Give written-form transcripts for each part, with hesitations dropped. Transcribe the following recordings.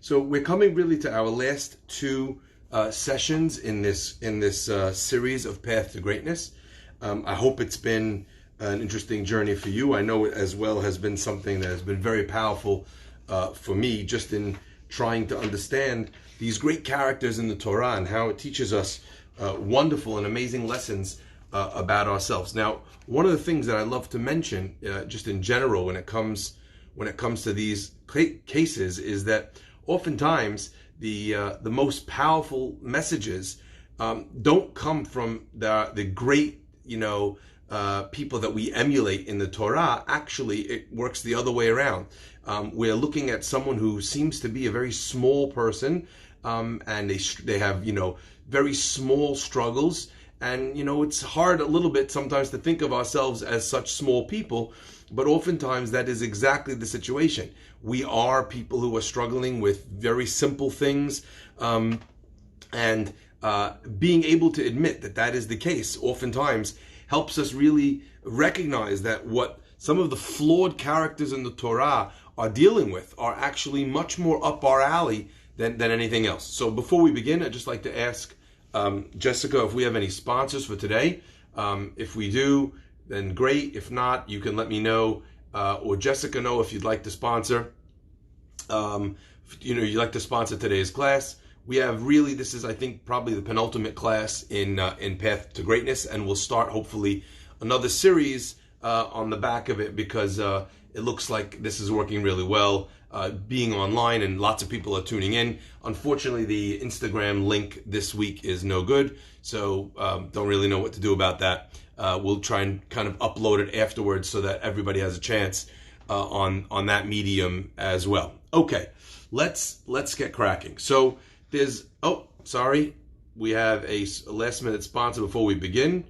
So we're coming really to our last two sessions in this series of Path to Greatness. I hope it's been an interesting journey for you. I know it as well has been something that has been very powerful for me, just in trying to understand these great characters in the Torah and how it teaches us wonderful and amazing lessons about ourselves. Now, one of the things that I love to mention, just in general, when it comes to these cases, is that oftentimes the most powerful messages don't come from the great people that we emulate in the Torah. Actually, it works the other way around. We're looking at someone who seems to be a very small person, and they have very small struggles, and it's hard a little bit sometimes to think of ourselves as such small people. But oftentimes that is exactly the situation. We are people who are struggling with very simple things, and being able to admit that that is the case oftentimes helps us really recognize that what some of the flawed characters in the Torah are dealing with are actually much more up our alley than anything else. So before we begin, I'd just like to ask Jessica if we have any sponsors for today. If we do, then great. If not, you can let me know, or Jessica know if you'd like to sponsor. You'd like to sponsor today's class. We have this is, I think, probably the penultimate class in Path to Greatness, and we'll start hopefully another series on the back of it, because it looks like this is working really well, being online, and lots of people are tuning in. Unfortunately, the Instagram link this week is no good, so don't really know what to do about that. We'll try and kind of upload it afterwards so that everybody has a chance on that medium as well. Okay, let's get cracking. So we have a last minute sponsor before we begin.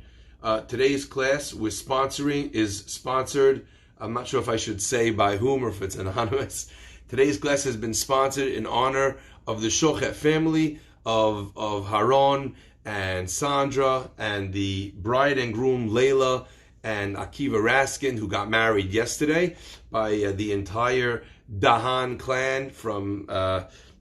Today's class is sponsored. I'm not sure if I should say by whom or if it's anonymous. Today's class has been sponsored in honor of the Shochet family of Haron and Sandra, and the bride and groom Layla and Akiva Raskin, who got married yesterday, by the entire Dahan clan, from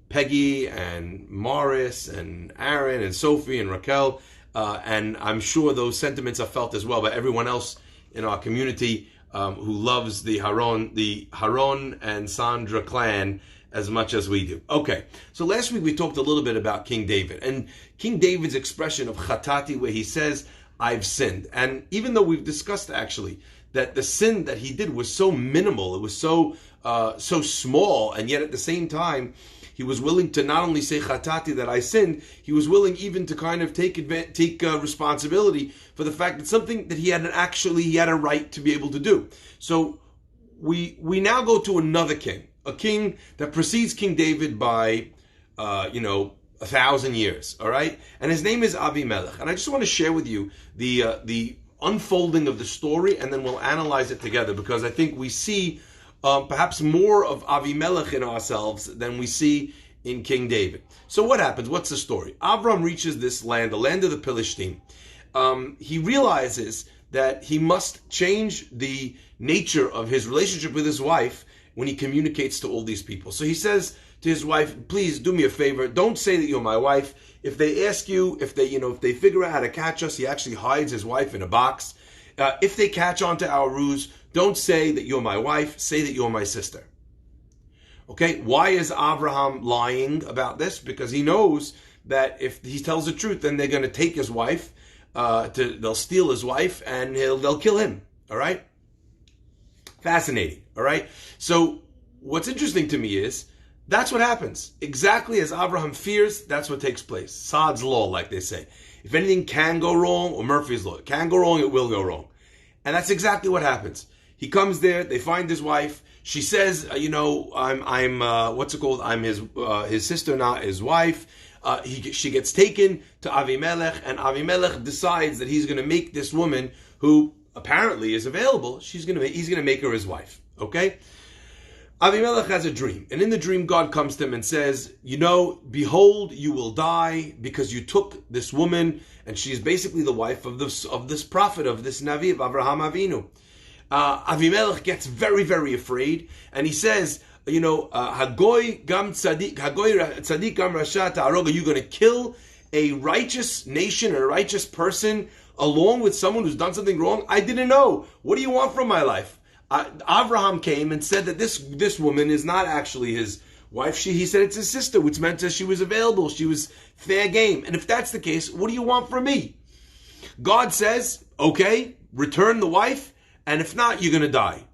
Peggy and Morris and Aaron and Sophie and Raquel, and I'm sure those sentiments are felt as well by everyone else in our community who loves the Haron and Sandra clan as much as we do. Okay, so last week we talked a little bit about King David, and King David's expression of chatati, where he says, I've sinned. And even though we've discussed actually that the sin that he did was so minimal, it was so small, and yet at the same time, he was willing to not only say chatati, that I sinned, he was willing even to kind of take responsibility for the fact that something that he had a right to be able to do. So we now go to another king, a king that precedes King David by 1,000 years, all right? And his name is Avimelech. And I just want to share with you the unfolding of the story, and then we'll analyze it together, because I think we see perhaps more of Avimelech in ourselves than we see in King David. So what happens? What's the story? Avram reaches this land, the land of the Philistine. He realizes that he must change the nature of his relationship with his wife when he communicates to all these people. So he says to his wife, please do me a favor, don't say that you're my wife. If they ask you, if they figure out how to catch us, he actually hides his wife in a box. If they catch on to our ruse, don't say that you're my wife, say that you're my sister. Okay, why is Abraham lying about this? Because he knows that if he tells the truth, then they're going to take his wife, they'll steal his wife, and they'll kill him. All right? Fascinating. All right? So what's interesting to me is that's what happens. Exactly as Abraham fears, that's what takes place. Sod's law, like they say. If anything can go wrong, or Murphy's law, it can go wrong, it will go wrong. And that's exactly what happens. He comes there, they find his wife. She says, I'm his sister, not his wife. She gets taken to Avimelech, and Avimelech decides that he's going to make this woman, who apparently is available, he's going to make her his wife. Okay? Avimelech has a dream, and in the dream, God comes to him and says, behold, you will die because you took this woman, and she's basically the wife of this prophet, of this Navi, of Avraham Avinu. Avimelech gets very, very afraid, and he says, Hagoy gam tzaddik, Hagoy tzaddik gam rasha ta'aroga. You're going to kill a righteous nation, a righteous person, along with someone who's done something wrong? I didn't know. What do you want from my life? Avraham came and said that this woman is not actually his wife. He said it's his sister, which meant that she was available. She was fair game. And if that's the case, what do you want from me? God says, okay, return the wife, and if not, you're going to die.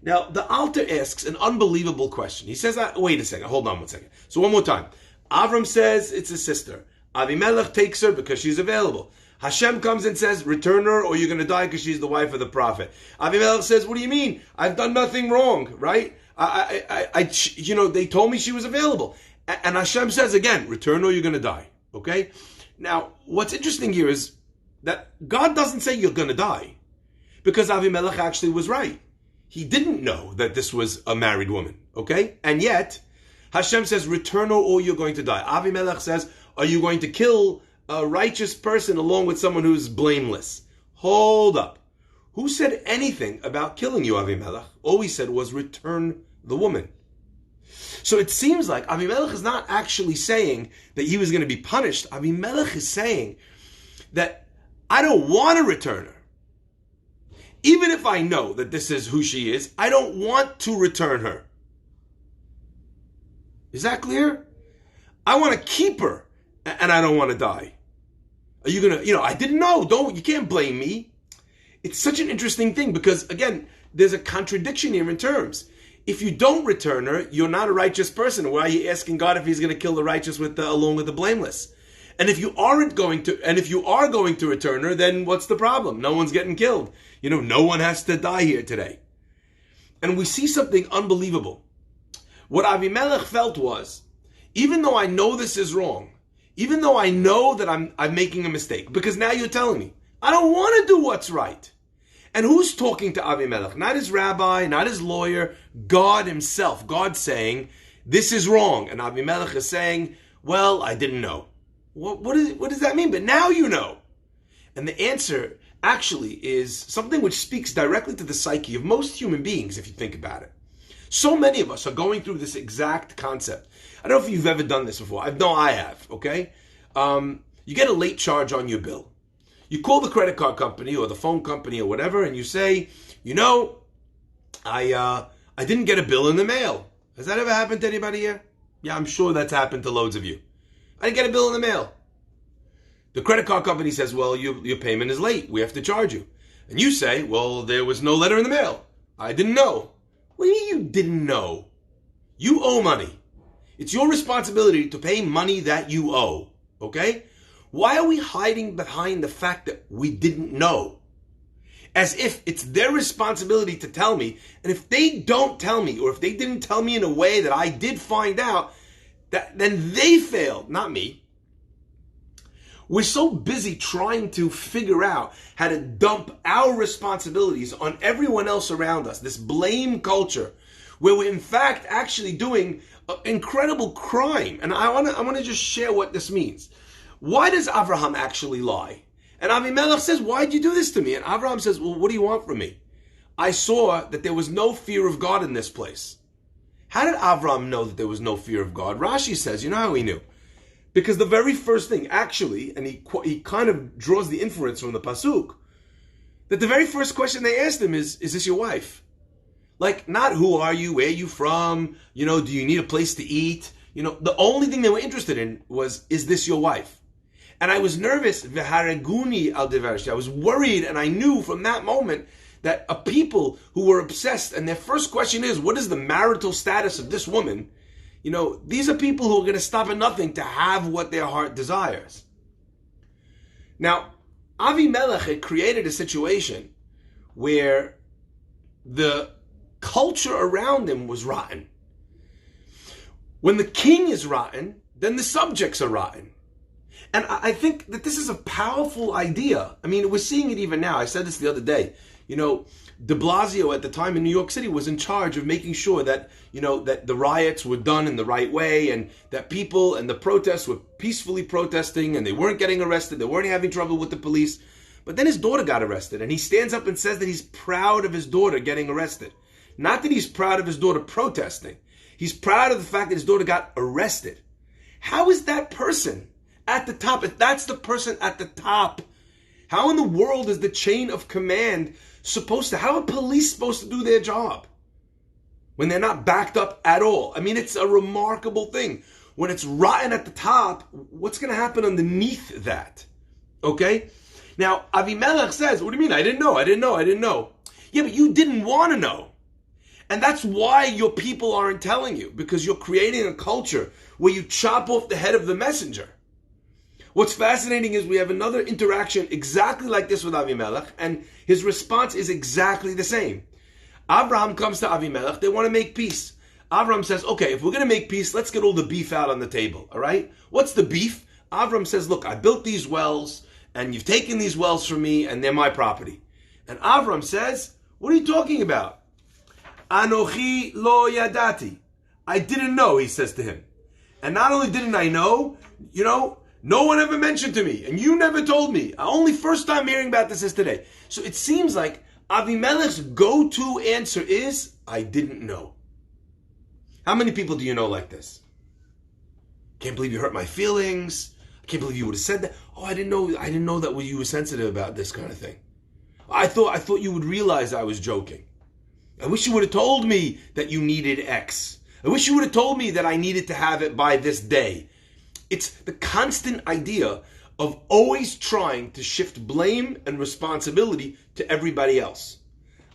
Now, the Alter asks an unbelievable question. He says, wait a second, hold on one second. So one more time. Avram says it's his sister. Avimelech takes her because she's available. Hashem comes and says, return her or you're going to die because she's the wife of the prophet. Avimelech says, what do you mean? I've done nothing wrong, right? They told me she was available. And Hashem says again, return or you're going to die, okay? Now, what's interesting here is that God doesn't say you're going to die because Avimelech actually was right. He didn't know that this was a married woman, okay? And yet, Hashem says, return her or you're going to die. Avimelech says, are you going to kill a righteous person along with someone who's blameless? Hold up. Who said anything about killing you, Avimelech? All he said was return the woman. So it seems like Avimelech is not actually saying that he was going to be punished. Avimelech is saying that I don't want to return her. Even if I know that this is who she is, I don't want to return her. Is that clear? I want to keep her, and I don't want to die. Are you going to, I didn't know. You can't blame me. It's such an interesting thing because, again, there's a contradiction here in terms. If you don't return her, you're not a righteous person. Why are you asking God if he's going to kill the righteous along with the blameless? And if you are going to return her, then what's the problem? No one's getting killed. No one has to die here today. And we see something unbelievable. What Avimelech felt was, even though I know this is wrong, even though I know that I'm making a mistake, because now you're telling me, I don't want to do what's right. And who's talking to Avimelech? Not his rabbi, not his lawyer, God himself. God saying, this is wrong. And Avimelech is saying, well, I didn't know. What does that mean? But now you know. And the answer actually is something which speaks directly to the psyche of most human beings, if you think about it. So many of us are going through this exact concept. I don't know if you've ever done this before. I have, okay? You get a late charge on your bill. You call the credit card company or the phone company or whatever, and you say, I didn't get a bill in the mail. Has that ever happened to anybody here? Yeah, I'm sure that's happened to loads of you. I didn't get a bill in the mail. The credit card company says, well, your payment is late. We have to charge you. And you say, well, there was no letter in the mail. I didn't know. What do you mean you didn't know? You owe money. It's your responsibility to pay money that you owe. Okay? Why are we hiding behind the fact that we didn't know? As if it's their responsibility to tell me. And if they don't tell me, or if they didn't tell me in a way that I did find out, then they failed, not me. We're so busy trying to figure out how to dump our responsibilities on everyone else around us, this blame culture, where we're in fact actually doing incredible crime. And I want to just share what this means. Why does Avraham actually lie? And Avimelech says, why'd you do this to me? And Avraham says, well, what do you want from me? I saw that there was no fear of God in this place. How did Avraham know that there was no fear of God? Rashi says, you know how he knew? Because the very first thing, actually, and he kind of draws the inference from the Pasuk, that the very first question they asked him is this your wife? Like, not who are you, where are you from, do you need a place to eat? The only thing they were interested in was, is this your wife? And I was nervous, v'hareguni al devarshi. I was worried, and I knew from that moment that a people who were obsessed, and their first question is, what is the marital status of this woman? These are people who are going to stop at nothing to have what their heart desires. Now, Avimelech had created a situation where the culture around him was rotten. When the king is rotten, then the subjects are rotten. And I think that this is a powerful idea. I mean, we're seeing it even now. I said this the other day. De Blasio at the time in New York City was in charge of making sure that, that the riots were done in the right way and that people and the protests were peacefully protesting and they weren't getting arrested. They weren't having trouble with the police. But then his daughter got arrested and he stands up and says that he's proud of his daughter getting arrested. Not that he's proud of his daughter protesting. He's proud of the fact that his daughter got arrested. How is that person at the top? If that's the person at the top, how in the world is the chain of command supposed to, how are police supposed to do their job when they're not backed up at all? I mean, it's a remarkable thing. When it's rotten at the top, what's going to happen underneath that? Okay? Now, Avimelech says, what do you mean? I didn't know. Yeah, but you didn't want to know. And that's why your people aren't telling you, because you're creating a culture where you chop off the head of the messenger. What's fascinating is we have another interaction exactly like this with Avimelech, and his response is exactly the same. Abraham comes to Avimelech, they want to make peace. Abraham says, okay, if we're going to make peace, let's get all the beef out on the table, all right? What's the beef? Abraham says, look, I built these wells, and you've taken these wells from me, and they're my property. And Abraham says, what are you talking about? Anochi lo yadati. I didn't know, he says to him. And not only didn't I know, no one ever mentioned to me, and you never told me. Only first time hearing about this is today. So it seems like Avimelech's go-to answer is, I didn't know. How many people do you know like this? Can't believe you hurt my feelings. I can't believe you would have said that. Oh, I didn't know that you were sensitive about this kind of thing. I thought you would realize I was joking. I wish you would have told me that you needed X. I wish you would have told me that I needed to have it by this day. It's the constant idea of always trying to shift blame and responsibility to everybody else.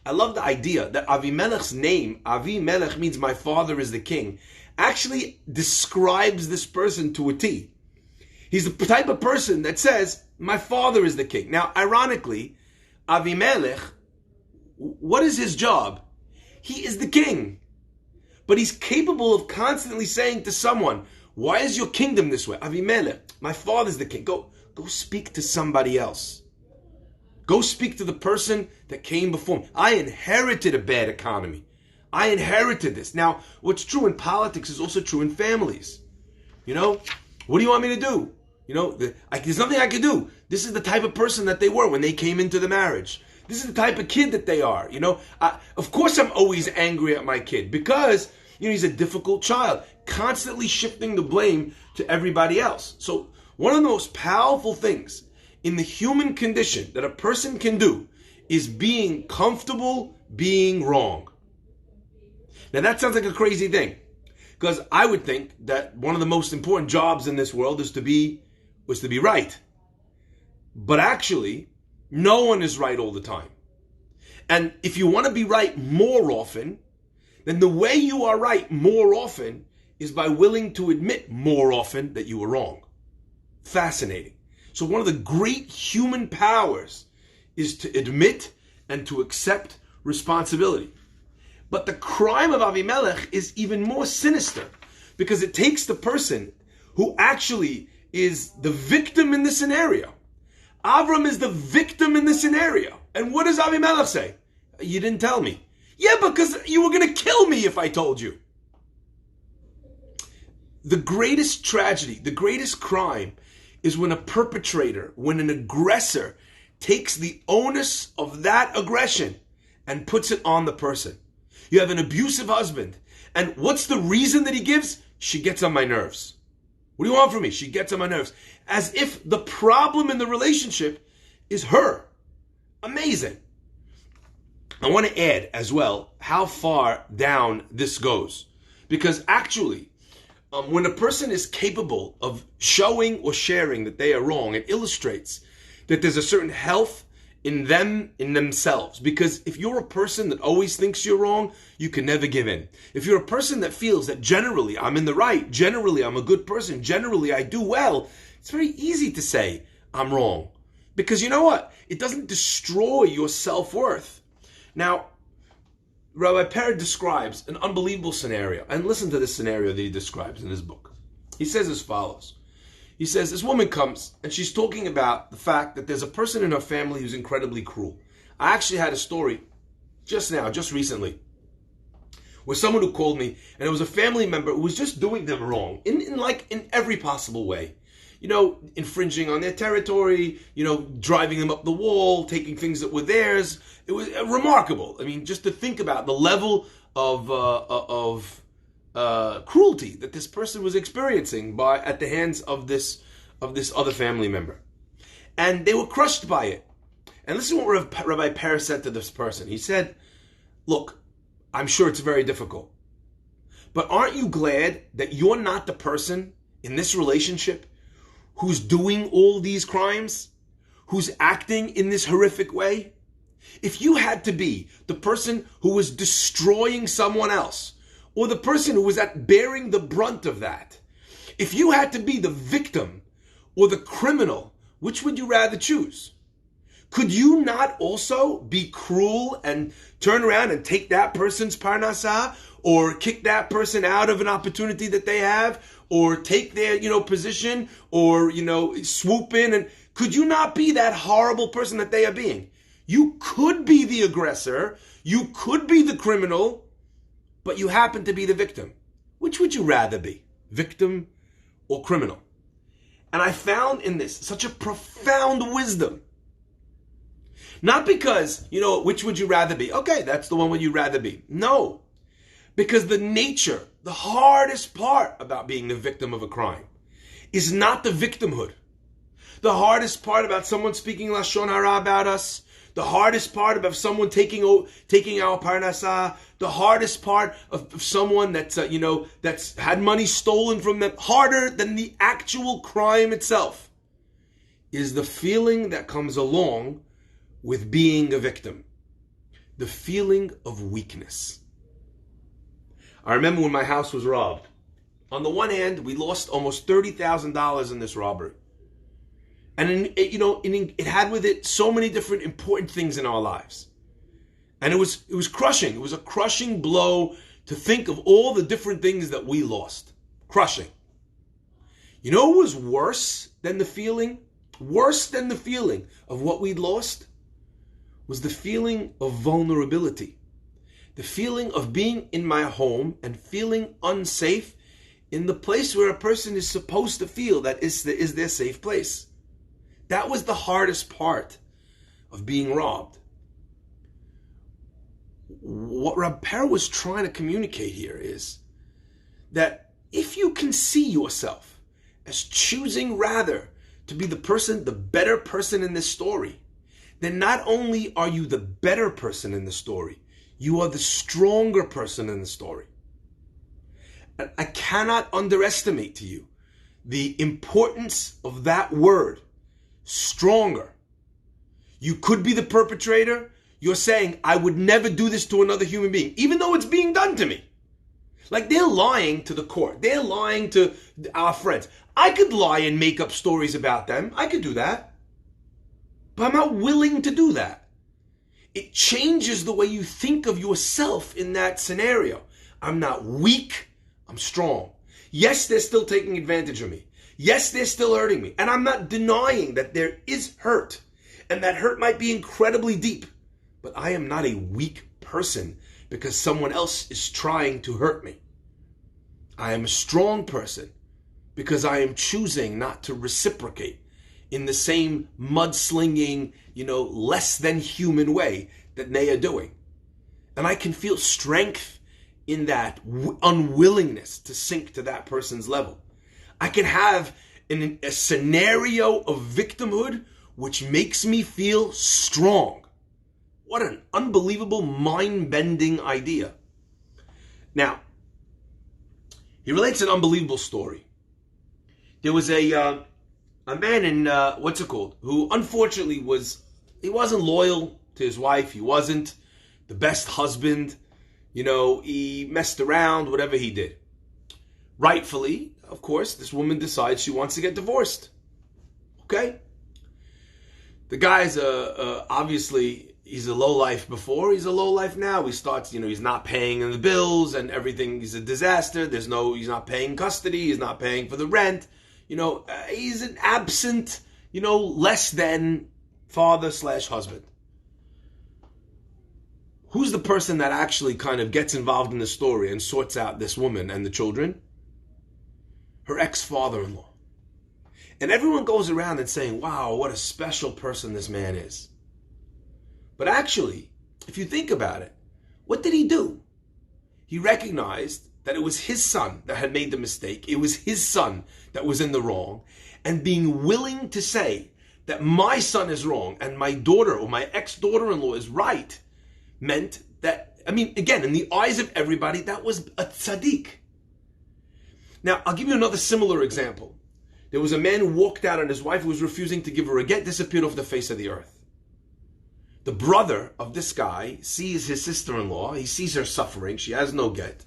I love the idea that Avimelech's name, Avimelech means my father is the king, actually describes this person to a T. He's the type of person that says, my father is the king. Now, ironically, Avimelech, what is his job? He is the king. But he's capable of constantly saying to someone, why is your kingdom this way? Avimelech, my father's the king. Go speak to somebody else. Go speak to the person that came before me. I inherited a bad economy. I inherited this. Now, what's true in politics is also true in families. What do you want me to do? There's nothing I can do. This is the type of person that they were when they came into the marriage. This is the type of kid that they are. Of course I'm always angry at my kid because, he's a difficult child, constantly shifting the blame to everybody else. So one of the most powerful things in the human condition that a person can do is being comfortable being wrong. Now that sounds like a crazy thing, because I would think that one of the most important jobs in this world was to be right. But actually, no one is right all the time. And if you want to be right more often, then the way you are right more often is by willing to admit more often that you were wrong. Fascinating. So one of the great human powers is to admit and to accept responsibility. But the crime of Avimelech is even more sinister, because it takes the person who actually is the victim in the scenario. Avram is the victim in the scenario. And what does Avimelech say? You didn't tell me. Yeah, because you were going to kill me if I told you. The greatest tragedy, the greatest crime is when a perpetrator, when an aggressor takes the onus of that aggression and puts it on the person. You have an abusive husband, and what's the reason that he gives? She gets on my nerves. What do you want from me? She gets on my nerves. As if the problem in the relationship is her. Amazing. I want to add as well how far down this goes. Because actually, when a person is capable of showing or sharing that they are wrong, it illustrates that there's a certain health in themselves. Because if you're a person that always thinks you're wrong, you can never give in. If you're a person that feels that generally I'm in the right, generally I'm a good person, generally I do well, it's very easy to say I'm wrong. Because you know what? It doesn't destroy your self-worth. Now, Rabbi Perry describes an unbelievable scenario. And listen to this scenario that he describes in his book. He says as follows. He says, this woman comes and she's talking about the fact that there's a person in her family who's incredibly cruel. I actually had a story just recently, with someone who called me, and it was a family member who was just doing them wrong in every possible way. Infringing on their territory, driving them up the wall, taking things that were theirs. It was remarkable. I mean, just to think about the level of cruelty that this person was experiencing at the hands of this other family member. And they were crushed by it. And listen to what Rabbi Peretz said to this person. He said, look, I'm sure it's very difficult, but aren't you glad that you're not the person in this relationship who's doing all these crimes, who's acting in this horrific way? If you had to be the person who was destroying someone else, or the person who was bearing the brunt of that, if you had to be the victim or the criminal, which would you rather choose? Could you not also be cruel and turn around and take that person's parnasah, or kick that person out of an opportunity that they have, or take their, position, or, swoop in? And could you not be that horrible person that they are being? You could be the aggressor, you could be the criminal, but you happen to be the victim. Which would you rather be, victim or criminal? And I found in this such a profound wisdom. Not because, which would you rather be? Okay, that's the one would you rather be. No, because the hardest part about being the victim of a crime is not the victimhood. The hardest part about someone speaking Lashon Hara about us, the hardest part about someone taking our parnasah, the hardest part of someone that's that's had money stolen from them, harder than the actual crime itself, is the feeling that comes along with being a victim. The feeling of weakness. I remember when my house was robbed. On the one hand, we lost almost $30,000 in this robbery. And it had with it so many different important things in our lives. And it was crushing. It was a crushing blow to think of all the different things that we lost. Crushing. You know what was worse than the feeling? Worse than the feeling of what we'd lost was the feeling of vulnerability. The feeling of being in my home and feeling unsafe in the place where a person is supposed to feel that is their safe place. That was the hardest part of being robbed. What Rab Per was trying to communicate here is that if you can see yourself as choosing rather to be the better person in this story, then not only are you the better person in the story, you are the stronger person in the story. And I cannot underestimate to you the importance of that word, stronger. You could be the perpetrator. You're saying, I would never do this to another human being, even though it's being done to me. Like, they're lying to the court. They're lying to our friends. I could lie and make up stories about them. I could do that. But I'm not willing to do that. It changes the way you think of yourself in that scenario. I'm not weak. I'm strong. Yes, they're still taking advantage of me. Yes, they're still hurting me. And I'm not denying that there is hurt. And that hurt might be incredibly deep. But I am not a weak person because someone else is trying to hurt me. I am a strong person because I am choosing not to reciprocate in the same mudslinging, less than human way that they are doing. And I can feel strength in that unwillingness to sink to that person's level. I can have a scenario of victimhood which makes me feel strong. What an unbelievable, mind-bending idea. Now, he relates an unbelievable story. There was a man in, who unfortunately he wasn't loyal to his wife. He wasn't the best husband. He messed around, whatever he did. Rightfully, of course, this woman decides she wants to get divorced. Okay? The guy's obviously, he's a lowlife before, he's a lowlife now. He starts, he's not paying the bills and everything. He's a disaster. He's not paying custody. He's not paying for the rent. He's an absent, less than father/husband. Who's the person that actually kind of gets involved in the story and sorts out this woman and the children? Her ex-father-in-law. And everyone goes around and saying, wow, what a special person this man is. But actually, if you think about it, what did he do? He recognized that it was his son that had made the mistake, it was his son that was in the wrong, and being willing to say that my son is wrong and my daughter or my ex-daughter-in-law is right, meant that, I mean, again, in the eyes of everybody, that was a tzaddik. Now, I'll give you another similar example. There was a man who walked out on his wife who was refusing to give her a get, disappeared off the face of the earth. The brother of this guy sees his sister-in-law, he sees her suffering, she has no get.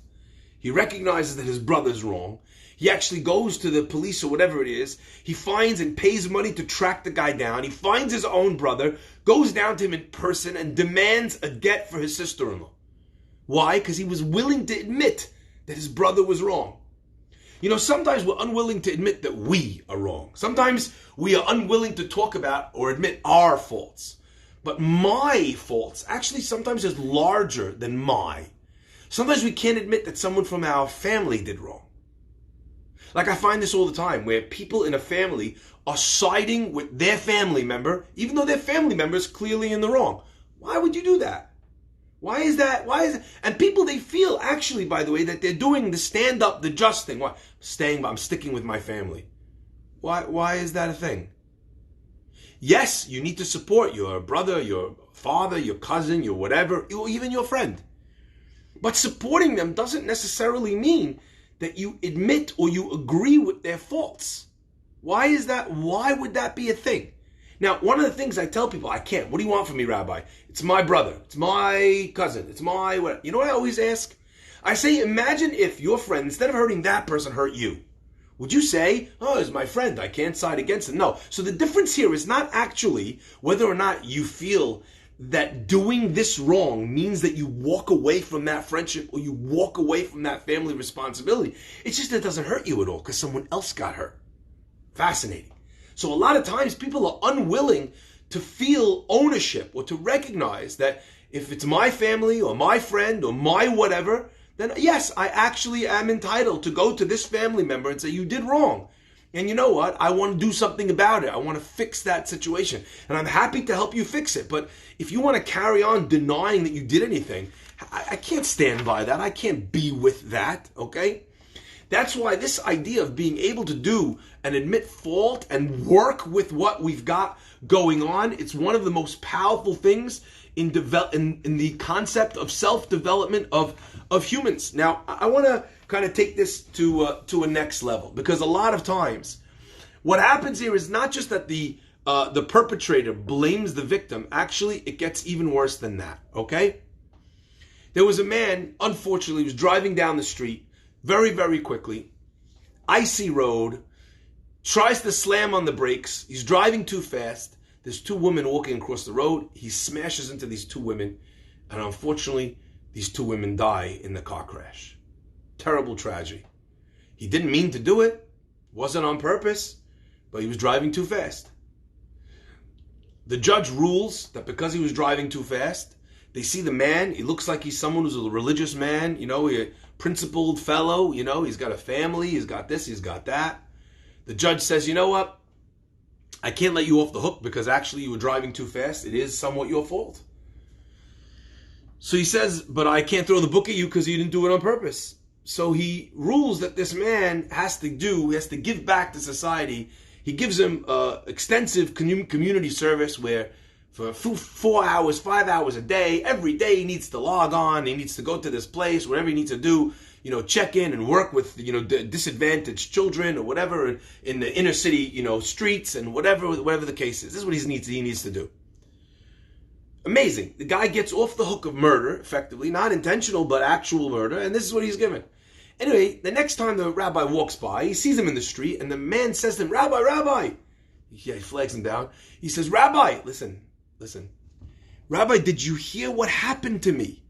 He recognizes that his brother's wrong. He actually goes to the police or whatever it is. He finds and pays money to track the guy down. He finds his own brother, goes down to him in person and demands a get for his sister-in-law. Why? Because he was willing to admit that his brother was wrong. You know, sometimes we're unwilling to admit that we are wrong. Sometimes we are unwilling to talk about or admit our faults. But my faults actually sometimes is larger than my. Sometimes we can't admit that someone from our family did wrong. Like I find this all the time, where people in a family are siding with their family member, even though their family member is clearly in the wrong. Why would you do that? Why is that? And people, they feel actually, by the way, that they're doing the stand up, the just thing. Why? I'm sticking with my family. Why is that a thing? Yes, you need to support your brother, your father, your cousin, your whatever, or even your friend. But supporting them doesn't necessarily mean that you admit or you agree with their faults. Why is that? Why would that be a thing? Now, one of the things I tell people, I can't. What do you want from me, Rabbi? It's my brother. It's my cousin. It's my whatever. You know what I always ask? I say, imagine if your friend, instead of hurting that person, hurt you. Would you say, oh, it's my friend, I can't side against him? No. So the difference here is not actually whether or not you feel that doing this wrong means that you walk away from that friendship or you walk away from that family responsibility. It's just that it doesn't hurt you at all because someone else got hurt. Fascinating. So a lot of times people are unwilling to feel ownership or to recognize that if it's my family or my friend or my whatever, then yes, I actually am entitled to go to this family member and say, you did wrong. And you know what? I want to do something about it. I want to fix that situation. And I'm happy to help you fix it. But if you want to carry on denying that you did anything, I can't stand by that. I can't be with that, okay? That's why this idea of being able to do and admit fault and work with what we've got going on, it's one of the most powerful things in the concept of self-development of humans. Now, I want to kind of take this to a next level, because a lot of times what happens here is not just that the perpetrator blames the victim. Actually, it gets even worse than that, okay? There was a man, unfortunately, who was driving down the street very, very quickly, icy road, tries to slam on the brakes. He's driving too fast. There's two women walking across the road. He smashes into these two women, and unfortunately, these two women die in the car crash. Terrible tragedy. He didn't mean to do it. Wasn't on purpose, but he was driving too fast. The judge rules that because he was driving too fast, they see the man, he looks like he's someone who's a religious man, you know, a principled fellow, you know, he's got a family, he's got this, he's got that. The judge says, you know what? I can't let you off the hook because actually you were driving too fast. It is somewhat your fault. So he says, but I can't throw the book at you because you didn't do it on purpose. So he rules that this man has to give back to society. He gives him extensive community service where for 4 hours, 5 hours a day, every day he needs to log on, he needs to go to this place, whatever he needs to do, you know, check in and work with, you know, disadvantaged children or whatever in the inner city, you know, streets and whatever the case is. This is what he needs to do. Amazing. The guy gets off the hook of murder, effectively, not intentional, but actual murder, and this is what he's given. Anyway, the next time the rabbi walks by, he sees him in the street, and the man says to him, Rabbi. He flags him down. He says, Rabbi, listen. Rabbi, did you hear what happened to me?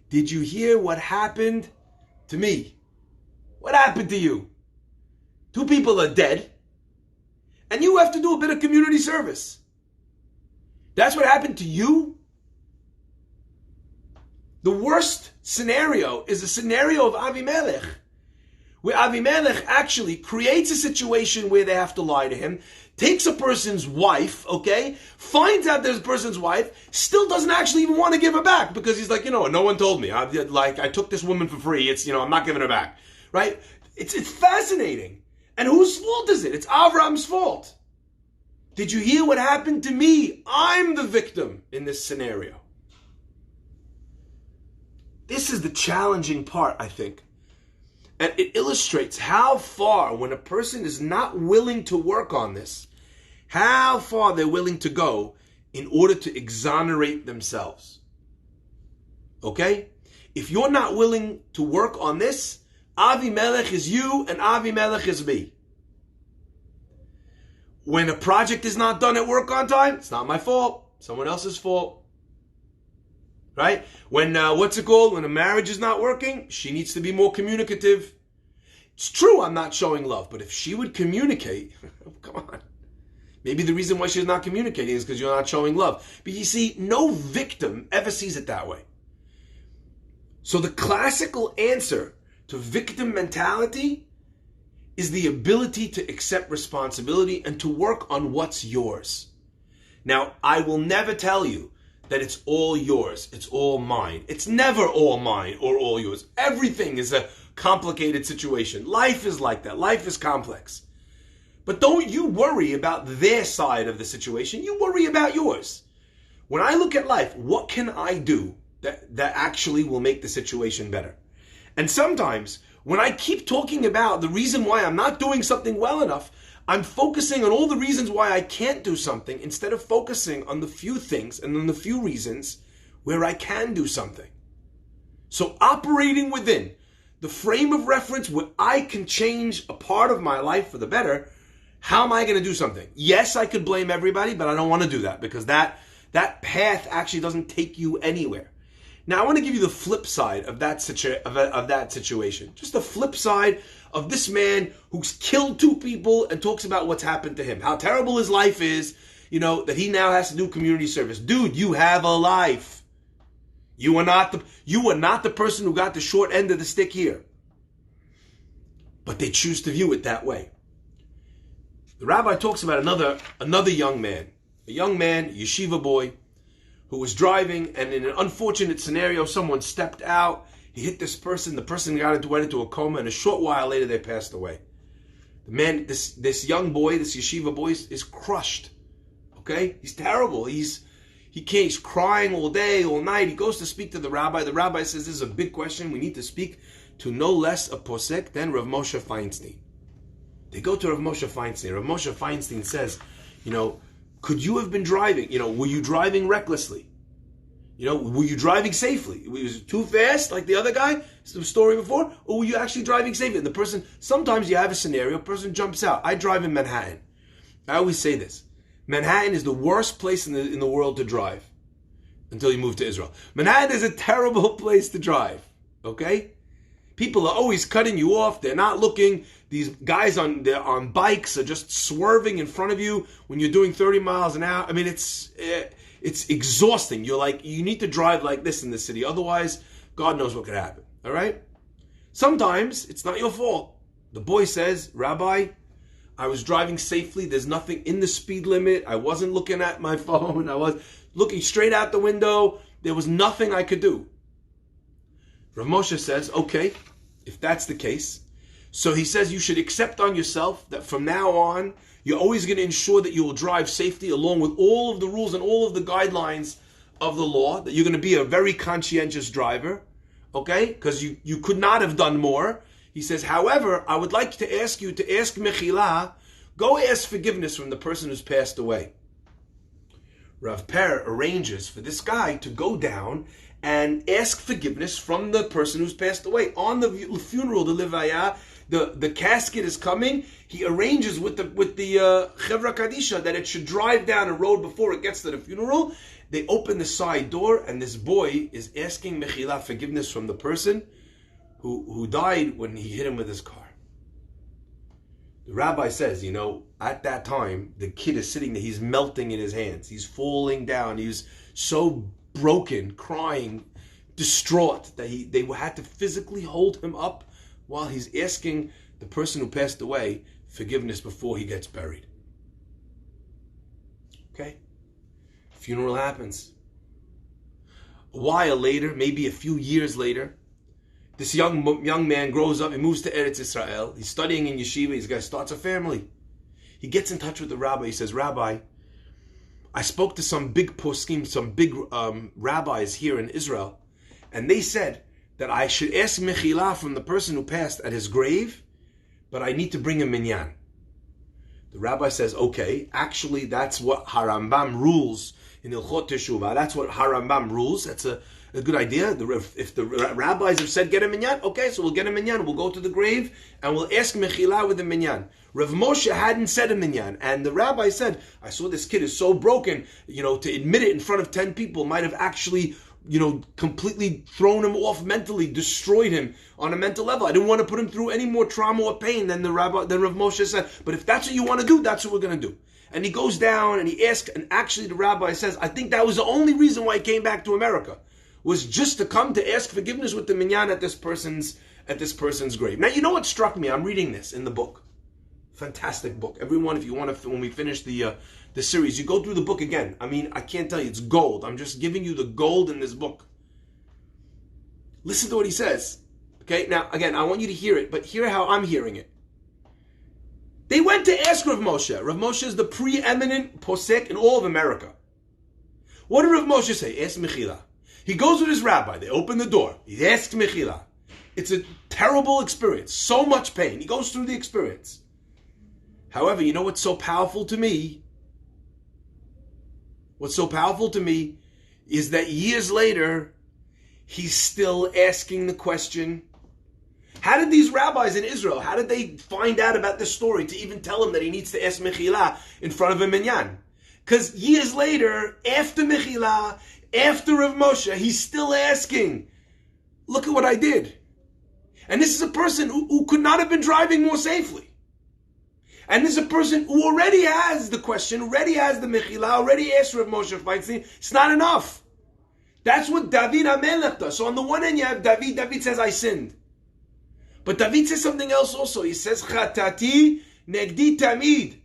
Did you hear what happened to me? What happened to you? 2 people are dead, and you have to do a bit of community service. That's what happened to you? The worst scenario is the scenario of Avimelech, where Avimelech actually creates a situation where they have to lie to him, takes a person's wife, okay, finds out there's a person's wife, still doesn't actually even want to give her back because he's like, no one told me. I took this woman for free. I'm not giving her back, right? It's fascinating. And whose fault is it? It's Avram's fault. Did you hear what happened to me? I'm the victim in this scenario. This is the challenging part, I think. And it illustrates how far, when a person is not willing to work on this, how far they're willing to go in order to exonerate themselves. Okay? If you're not willing to work on this, Avimelech is you and Avimelech is me. When a project is not done at work on time, it's not my fault. Someone else's fault. Right? When, when a marriage is not working, she needs to be more communicative. It's true I'm not showing love, but if she would communicate, come on. Maybe the reason why she's not communicating is because you're not showing love. But you see, no victim ever sees it that way. So the classical answer to victim mentality is the ability to accept responsibility and to work on what's yours. Now, I will never tell you that it's all yours, it's all mine. It's never all mine or all yours. Everything is a complicated situation. Life is like that. Life is complex. But don't you worry about their side of the situation. You worry about yours. When I look at life, what can I do that actually will make the situation better? And sometimes, when I keep talking about the reason why I'm not doing something well enough, I'm focusing on all the reasons why I can't do something instead of focusing on the few things and on the few reasons where I can do something. So operating within the frame of reference where I can change a part of my life for the better, how am I going to do something? Yes, I could blame everybody, but I don't want to do that because that path actually doesn't take you anywhere. Now, I want to give you the flip side of that situation. Just the flip side of this man who's killed 2 people and talks about what's happened to him. How terrible his life is, that he now has to do community service. Dude, you have a life. You are not the person who got the short end of the stick here. But they choose to view it that way. The rabbi talks about another young man, a yeshiva boy, who was driving, and in an unfortunate scenario, someone stepped out, he hit this person, the person went into a coma, and a short while later they passed away. The man, this young boy, this yeshiva boy is crushed. Okay? He's terrible. He's crying all day, all night. He goes to speak to the rabbi. The rabbi says, this is a big question. We need to speak to no less a posek than Rav Moshe Feinstein. They go to Rav Moshe Feinstein. Rav Moshe Feinstein says, could you have been driving? Were you driving recklessly? Were you driving safely? Was it too fast like the other guy, the story before? Or were you actually driving safely? And the person, sometimes you have a scenario, a person jumps out. I drive in Manhattan. I always say this. Manhattan is the worst place in the world to drive until you move to Israel. Manhattan is a terrible place to drive, okay? People are always cutting you off. They're not looking. These guys on bikes are just swerving in front of you when you're doing 30 miles an hour. I mean, it's exhausting. You're like, you need to drive like this in the city. Otherwise, God knows what could happen. All right? Sometimes it's not your fault. The boy says, Rabbi, I was driving safely. There's nothing in the speed limit. I wasn't looking at my phone. I was looking straight out the window. There was nothing I could do. Rav Moshe says, okay, if that's the case, so he says you should accept on yourself that from now on, you're always going to ensure that you will drive safety along with all of the rules and all of the guidelines of the law, that you're going to be a very conscientious driver, okay? Because you could not have done more. He says, however, I would like to ask you to ask Mechila, go ask forgiveness from the person who's passed away. Rav Per arranges for this guy to go down and ask forgiveness from the person who's passed away. On the funeral, the Levaya, the casket is coming. He arranges with the Chevra Kadisha that it should drive down a road before it gets to the funeral. They open the side door, and this boy is asking Mechila, forgiveness from the person who died when he hit him with his car. The rabbi says, at that time, the kid is sitting there, he's melting in his hands. He's falling down. He's so broken, crying, distraught, that they had to physically hold him up while he's asking the person who passed away forgiveness before he gets buried. Okay? Funeral happens. A while later, maybe a few years later, this young man grows up, he moves to Eretz Israel, he's studying in yeshiva, he's going to start a family. He gets in touch with the rabbi, he says, Rabbi, I spoke to some big poskim, some big rabbis here in Israel, and they said that I should ask mechila from the person who passed at his grave, but I need to bring a minyan. The rabbi says, okay, actually that's what Harambam rules in Ilchot Teshuvah. That's what Harambam rules. That's a good idea. If the rabbis have said get a minyan, okay, so we'll get a minyan. We'll go to the grave and we'll ask mechila with a minyan. Rav Moshe hadn't said a minyan, and the rabbi said, I saw this kid is so broken, to admit it in front of 10 people might have actually, completely thrown him off mentally, destroyed him on a mental level. I didn't want to put him through any more trauma or pain than Rav Moshe said. But if that's what you want to do, that's what we're going to do. And he goes down and he asks, and actually the rabbi says, I think that was the only reason why he came back to America, was just to come to ask forgiveness with the minyan at this person's grave. Now, you know what struck me? I'm reading this in the book. Fantastic book. Everyone, if you want to, when we finish the series, you go through the book again. I mean, I can't tell you, it's gold. I'm just giving you the gold in this book. Listen to what he says. Okay, now, again, I want you to hear it, but hear how I'm hearing it. They went to ask Rav Moshe. Rav Moshe is the preeminent posek in all of America. What did Rav Moshe say? Ask mechila. He goes with his rabbi. They open the door. He asks mechila. It's a terrible experience. So much pain. He goes through the experience. However, you know what's so powerful to me? What's so powerful to me is that years later, he's still asking the question, how did these rabbis in Israel, how did they find out about this story to even tell him that he needs to ask mechila in front of a minyan? Because years later, after mechila, after Rav Moshe, he's still asking, look at what I did. And this is a person who could not have been driving more safely. And this is a person who already has the question, already has the mechila, already asked Rav Moshe Feinstein. It's not enough. That's what David HaMelech does. So on the one hand, you have David. David says, I sinned. But David says something else also. He says, Chatati negdi tamid.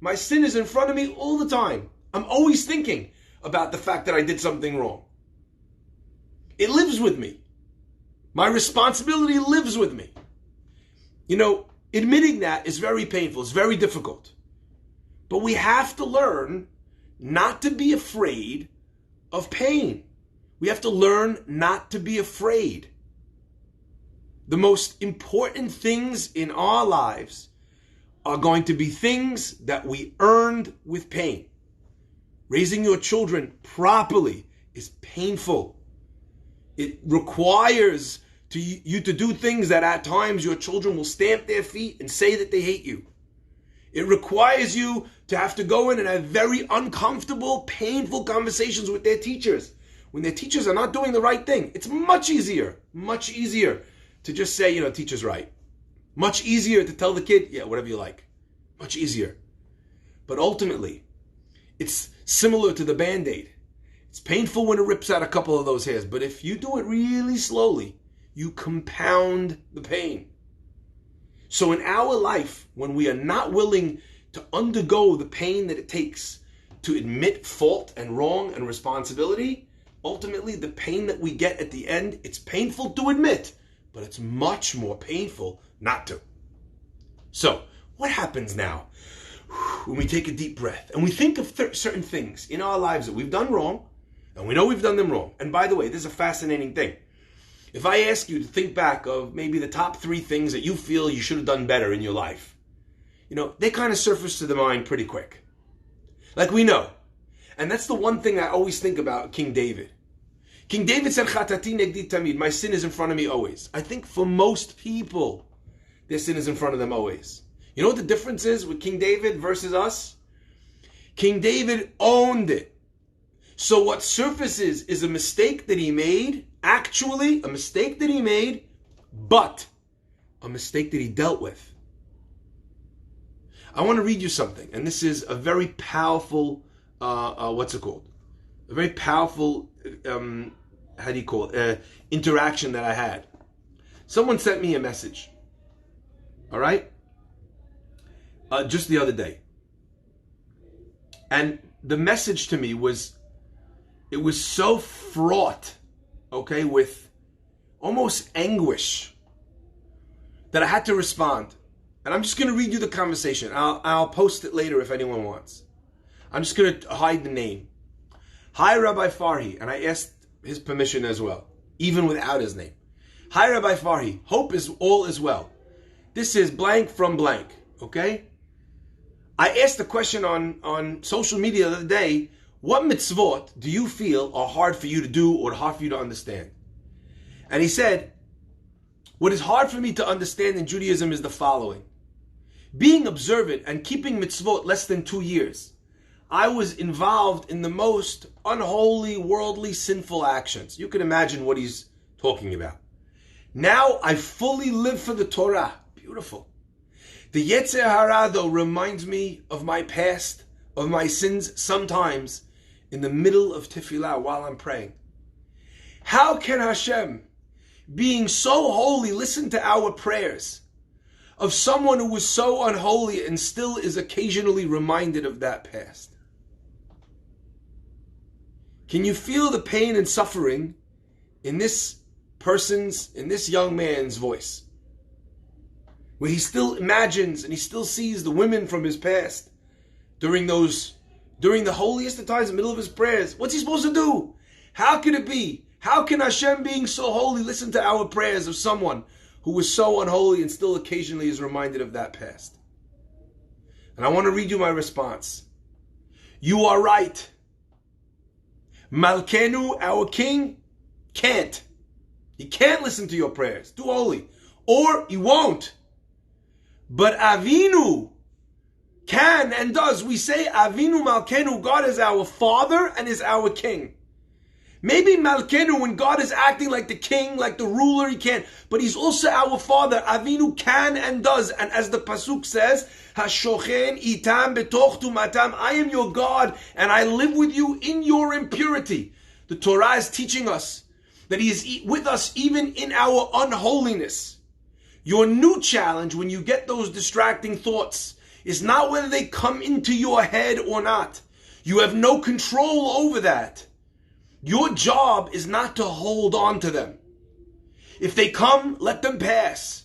My sin is in front of me all the time. I'm always thinking about the fact that I did something wrong. It lives with me. My responsibility lives with me. Admitting that is very painful. It's very difficult. But we have to learn not to be afraid of pain. We have to learn not to be afraid. The most important things in our lives are going to be things that we earned with pain. Raising your children properly is painful. It requires you to do things that at times your children will stamp their feet and say that they hate you. It requires you to have to go in and have very uncomfortable, painful conversations with their teachers. When their teachers are not doing the right thing, it's much easier to just say, teacher's right. Much easier to tell the kid, yeah, whatever you like. Much easier. But ultimately, it's similar to the Band-Aid. It's painful when it rips out a couple of those hairs, but if you do it really slowly, you compound the pain. So in our life, when we are not willing to undergo the pain that it takes to admit fault and wrong and responsibility, ultimately the pain that we get at the end, it's painful to admit, but it's much more painful not to. So, what happens now when we take a deep breath and we think of certain things in our lives that we've done wrong, and we know we've done them wrong? And by the way, this is a fascinating thing. If I ask you to think back of maybe the top 3 things that you feel you should have done better in your life, they kind of surface to the mind pretty quick. Like we know. And that's the one thing I always think about King David. King David said, Chatati negdi tamid, my sin is in front of me always. I think for most people, their sin is in front of them always. You know what the difference is with King David versus us? King David owned it. So what surfaces is a mistake that he made, actually a mistake that he made, but a mistake that he dealt with. I want to read you something, and this is a very powerful, A very powerful, interaction that I had. Someone sent me a message. all right? Just the other day. And the message to me was, it was so fraught, okay, with almost anguish that I had to respond. And I'm just going to read you the conversation. I'll post it later if anyone wants. I'm just going to hide the name. Hi, Rabbi Farhi. And I asked his permission as well, even without his name. Hi, Rabbi Farhi. Hope all is well. This is blank from blank, okay? I asked the question on social media the other day, what mitzvot do you feel are hard for you to do or hard for you to understand? And he said, what is hard for me to understand in Judaism is the following. Being observant and keeping mitzvot less than 2 years, I was involved in the most unholy, worldly, sinful actions. You can imagine what he's talking about. Now I fully live for the Torah. Beautiful. The Yetzer Hara, though, reminds me of my past, of my sins, sometimes in the middle of tefillah while I'm praying. How can Hashem, being so holy, listen to our prayers of someone who was so unholy and still is occasionally reminded of that past? Can you feel the pain and suffering in this young man's voice? Where he still imagines and he still sees the women from his past during the holiest of times, in the middle of his prayers. What's he supposed to do? How can it be? How can Hashem, being so holy, listen to our prayers of someone who was so unholy and still occasionally is reminded of that past? And I want to read you my response. You are right. Malkenu, our king, can't. He can't listen to your prayers. Too holy. Or he won't. But Avinu can and does. We say Avinu Malkenu, God is our father and is our king. Maybe Malkenu, when God is acting like the king, like the ruler, he can. But he's also our father. Avinu can and does. And as the pasuk says, Hashochen itam betoch tumatam, I am your God and I live with you in your impurity. The Torah is teaching us that he is with us even in our unholiness. Your new challenge when you get those distracting thoughts is not whether they come into your head or not. You have no control over that. Your job is not to hold on to them. If they come, let them pass.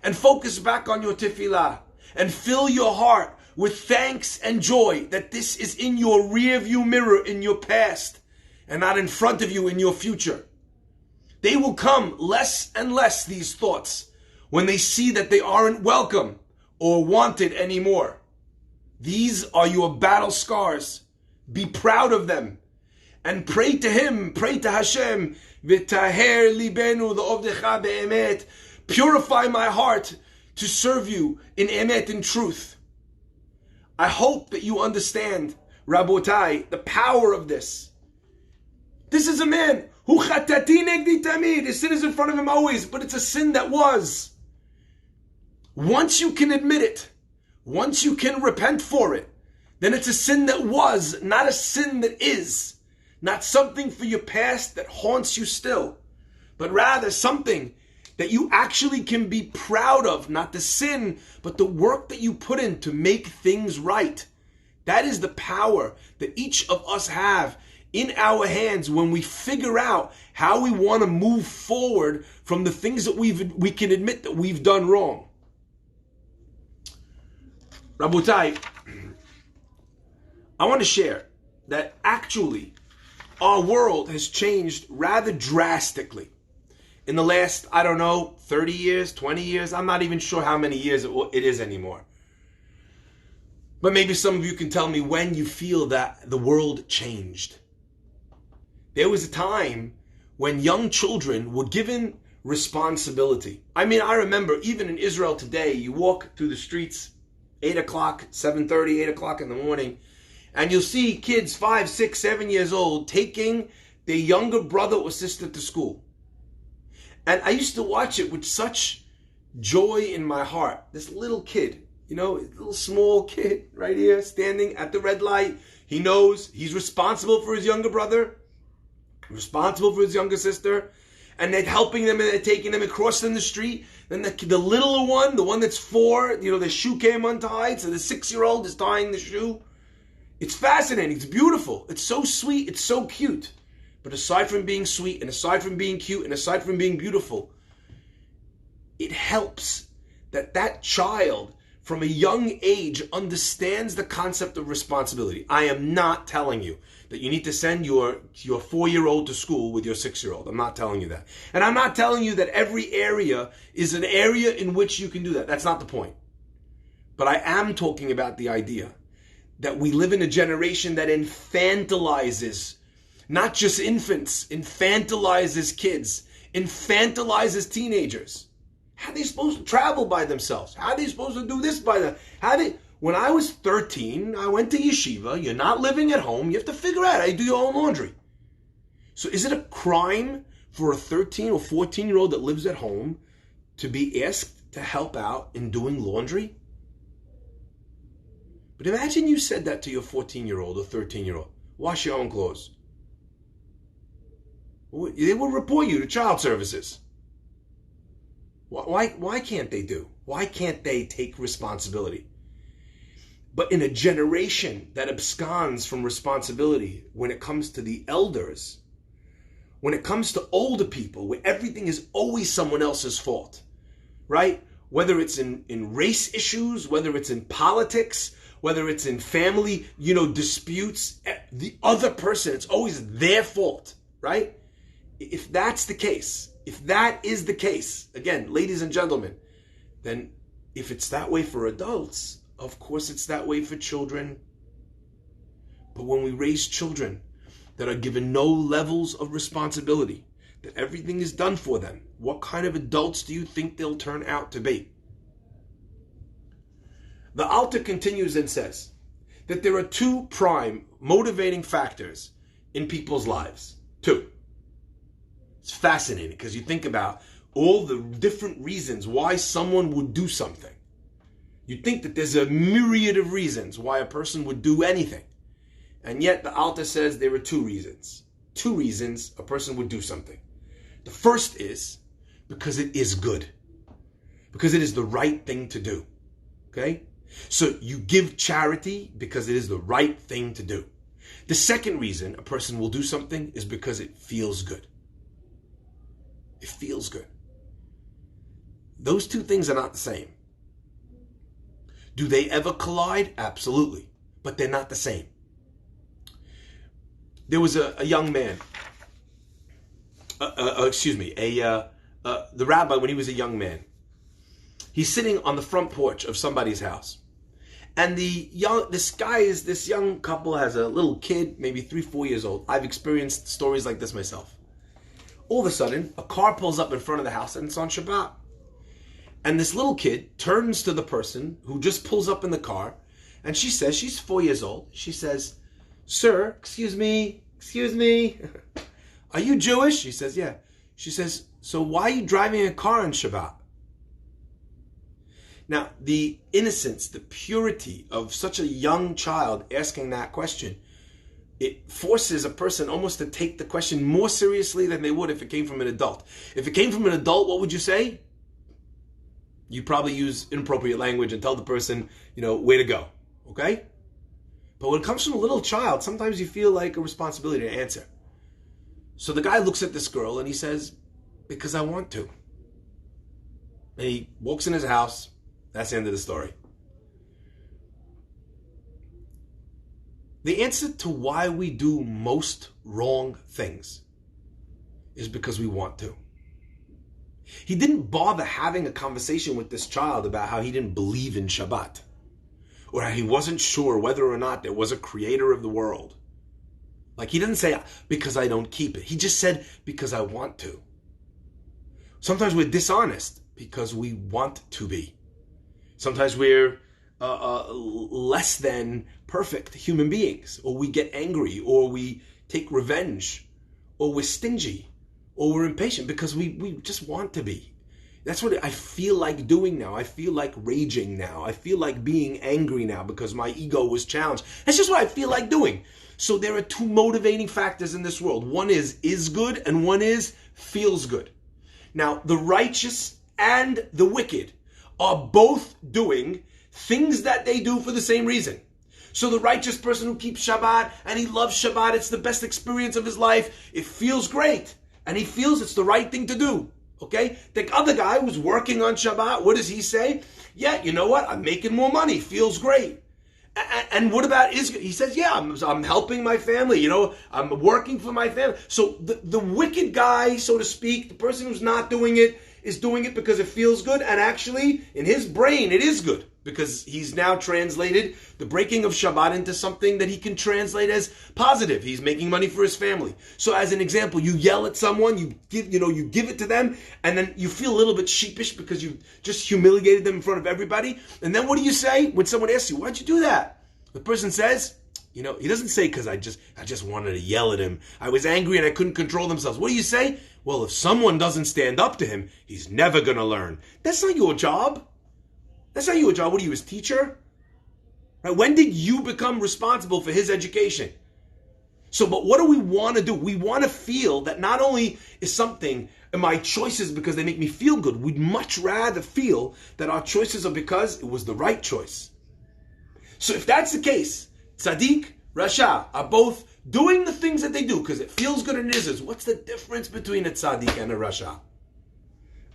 And focus back on your tefillah. And fill your heart with thanks and joy that this is in your rear view mirror in your past and not in front of you in your future. They will come less and less, these thoughts, when they see that they aren't welcome or wanted anymore. These are your battle scars. Be proud of them. And pray to Him, pray to Hashem, v'taher libenu l'ovdecha be'emet, purify my heart to serve you in emet, in truth. I hope that you understand, Rabotai, the power of this. This is a man who chatati negdi tamid, his sin is in front of him always, but it's a sin that was. Once you can admit it, once you can repent for it, then it's a sin that was, not a sin that is. Not something for your past that haunts you still, but rather something that you actually can be proud of, not the sin, but the work that you put in to make things right. That is the power that each of us have in our hands when we figure out how we want to move forward from the things that we can admit that we've done wrong. Rabotai, I want to share that actually our world has changed rather drastically in the last, 30 years, 20 years. I'm not even sure how many years it is anymore. But maybe some of you can tell me when you feel that the world changed. There was a time when young children were given responsibility. I remember even in Israel today, you walk through the streets, 8 o'clock, 7:30, 8 o'clock in the morning, and you'll see kids 5, 6, 7 years old taking their younger brother or sister to school. And I used to watch it with such joy in my heart. This little kid, a little small kid right here standing at the red light. He knows he's responsible for his younger brother, responsible for his younger sister. and they're helping them and they're taking them and crossing the street. Then the littler one, the one that's 4, the shoe came untied, so the 6-year-old is tying the shoe. It's fascinating. It's beautiful. It's so sweet. It's so cute. But aside from being sweet and aside from being cute and aside from being beautiful, it helps that child from a young age understands the concept of responsibility. I am not telling you that you need to send your 4-year-old to school with your 6-year-old. I'm not telling you that. And I'm not telling you that every area is an area in which you can do that. That's not the point. But I am talking about the idea that we live in a generation that infantilizes not just infants, infantilizes kids, infantilizes teenagers. How are they supposed to travel by themselves? How are they supposed to do this by them? When I was 13, I went to yeshiva. You're not living at home. You have to figure out how you do your own laundry. So is it a crime for a 13 or 14-year-old that lives at home to be asked to help out in doing laundry? But imagine you said that to your 14-year-old or 13-year-old. Wash your own clothes. They will report you to child services. Why can't they do? Why can't they take responsibility? But in a generation that absconds from responsibility when it comes to the elders, when it comes to older people, where everything is always someone else's fault, right? Whether it's in race issues, whether it's in politics, whether it's in family, disputes, the other person, it's always their fault, right? If that's the case, if that is the case, again, ladies and gentlemen, then if it's that way for adults, of course it's that way for children. But when we raise children that are given no levels of responsibility, that everything is done for them, what kind of adults do you think they'll turn out to be? The Alter continues and says that there are 2 prime motivating factors in people's lives. 2. It's fascinating because you think about all the different reasons why someone would do something. You think that there's a myriad of reasons why a person would do anything. And yet the Alter says there are 2 reasons. 2 reasons a person would do something. The first is because it is good. Because it is the right thing to do. Okay? So you give charity because it is the right thing to do. The second reason a person will do something is because it feels good. It feels good. Those 2 things are not the same. Do they ever collide? Absolutely. But they're not the same. There was a young man, the rabbi when he was a young man. He's sitting on the front porch of somebody's house. And this young couple has a little kid, maybe 3-4 years old. I've experienced stories like this myself. All of a sudden, a car pulls up in front of the house and it's on Shabbat. And this little kid turns to the person who just pulls up in the car and she says, she's 4 years old. She says, "Sir, excuse me. Are you Jewish?" He says, "Yeah." She says, "So why are you driving a car on Shabbat?" Now, the innocence, the purity of such a young child asking that question, it forces a person almost to take the question more seriously than they would if it came from an adult. If it came from an adult, what would you say? You'd probably use inappropriate language and tell the person, way to go. Okay? But when it comes from a little child, sometimes you feel like a responsibility to answer. So the guy looks at this girl and he says, "Because I want to." And he walks in his house. That's the end of the story. The answer to why we do most wrong things is because we want to. He didn't bother having a conversation with this child about how he didn't believe in Shabbat, or how he wasn't sure whether or not there was a creator of the world. Like, he didn't say, "Because I don't keep it." He just said, "Because I want to." Sometimes we're dishonest because we want to be. Sometimes we're less than perfect human beings, or we get angry, or we take revenge, or we're stingy, or we're impatient because we just want to be. That's what I feel like doing now. I feel like raging now. I feel like being angry now because my ego was challenged. That's just what I feel like doing. So there are two motivating factors in this world. One is good, and one is feels good. Now, the righteous and the wicked are both doing things that they do for the same reason. So the righteous person who keeps Shabbat and he loves Shabbat, it's the best experience of his life. It feels great. And he feels it's the right thing to do. Okay? The other guy who's working on Shabbat, what does he say? Yeah, you know what? I'm making more money. Feels great. And what about Israel? He says, yeah, I'm helping my family. You know, I'm working for my family. So the wicked guy, so to speak, the person who's not doing it, is doing it because it feels good. And actually, in his brain, it is good. Because he's now translated the breaking of Shabbat into something that he can translate as positive. He's making money for his family. So as an example, you yell at someone, you give it to them, and then you feel a little bit sheepish because you just humiliated them in front of everybody. And then what do you say when someone asks you, why'd you do that? The person says, he doesn't say because I just wanted to yell at him. I was angry and I couldn't control themselves. What do you say? Well, if someone doesn't stand up to him, he's never going to learn. That's not your job. That's not your job. What are you, his teacher? Right? When did you become responsible for his education? So, but what do we want to do? We want to feel that not only is something, my choices because they make me feel good. We'd much rather feel that our choices are because it was the right choice. So if that's the case, Tzaddik, Rasha are both doing the things that they do because it feels good and it is. What's the difference between a Tzaddik and a Rasha?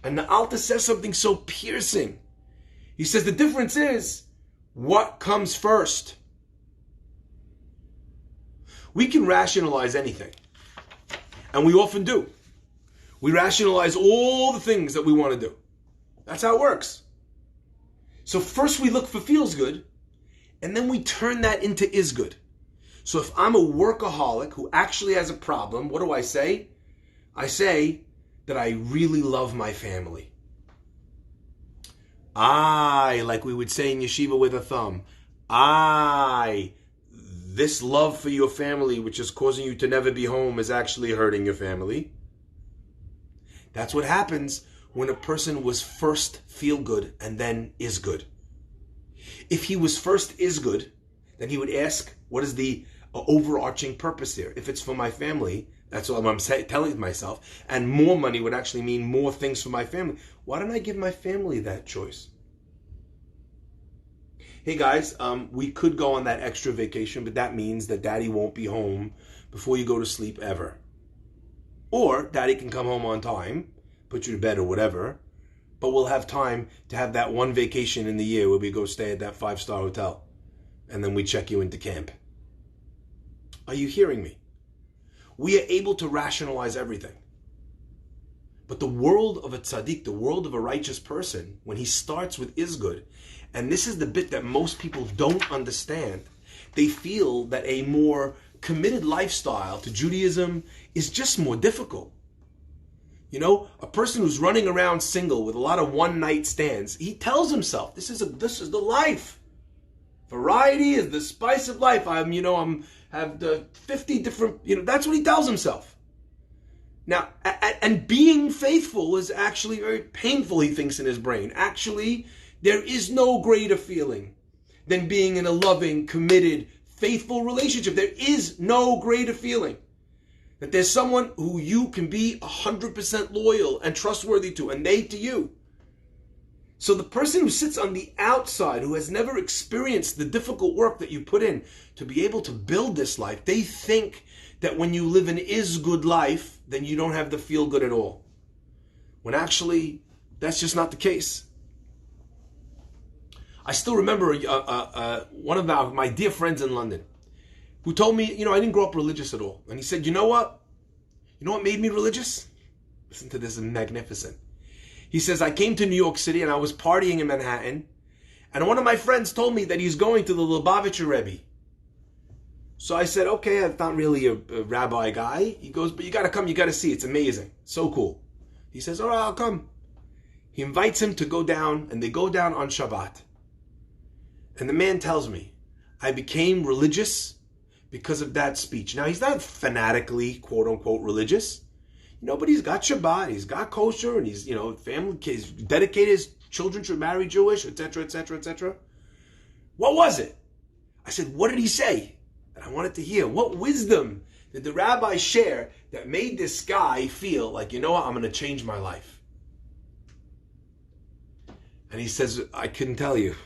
And the Alta says something so piercing. He says the difference is what comes first. We can rationalize anything. And we often do. We rationalize all the things that we want to do. That's how it works. So first we look for feels good, and then we turn that into is good. So if I'm a workaholic who actually has a problem, what do I say? I say that I really love my family. Like we would say in yeshiva with a thumb, this love for your family, which is causing you to never be home, is actually hurting your family. That's what happens when a person was first feel good and then is good. If he was first is good, then he would ask, what is the overarching purpose here? If it's for my family, that's what I'm telling myself. And more money would actually mean more things for my family. Why don't I give my family that choice? Hey guys, we could go on that extra vacation, but that means that daddy won't be home before you go to sleep ever. Or daddy can come home on time, put you to bed or whatever, but we'll have time to have that one vacation in the year where we go stay at that 5-star hotel. And then we check you into camp. Are you hearing me? We are able to rationalize everything. But the world of a tzaddik, the world of a righteous person, when he starts with is good, and this is the bit that most people don't understand, they feel that a more committed lifestyle to Judaism is just more difficult. You know, a person who's running around single with a lot of one-night stands, he tells himself, this is the life. Variety is the spice of life. I'm have the 50 different, that's what he tells himself. Now, and being faithful is actually very painful, he thinks in his brain. Actually, there is no greater feeling than being in a loving, committed, faithful relationship. There is no greater feeling. That there's someone who you can be 100% loyal and trustworthy to, and they to you. So the person who sits on the outside, who has never experienced the difficult work that you put in to be able to build this life, they think that when you live an is good life, then you don't have the feel good at all. When actually, that's just not the case. I still remember one of my dear friends in London who told me, I didn't grow up religious at all. And he said, you know what? You know what made me religious? Listen to this, magnificent. He says, I came to New York City and I was partying in Manhattan. And one of my friends told me that he's going to the Lubavitcher Rebbe. So I said, okay, I'm not really a rabbi guy. He goes, but you got to come, you got to see. It's amazing. So cool. He says, all right, I'll come. He invites him to go down, and they go down on Shabbat. And the man tells me, I became religious because of that speech. Now, he's not fanatically, quote unquote, religious. But he's got Shabbat, he's got kosher, and he's, family, he's dedicated, his children should marry Jewish, etc., etc., etc. What was it? I said, what did he say? that I wanted to hear. What wisdom did the rabbi share that made this guy feel like, you know what, I'm going to change my life? And he says, I couldn't tell you.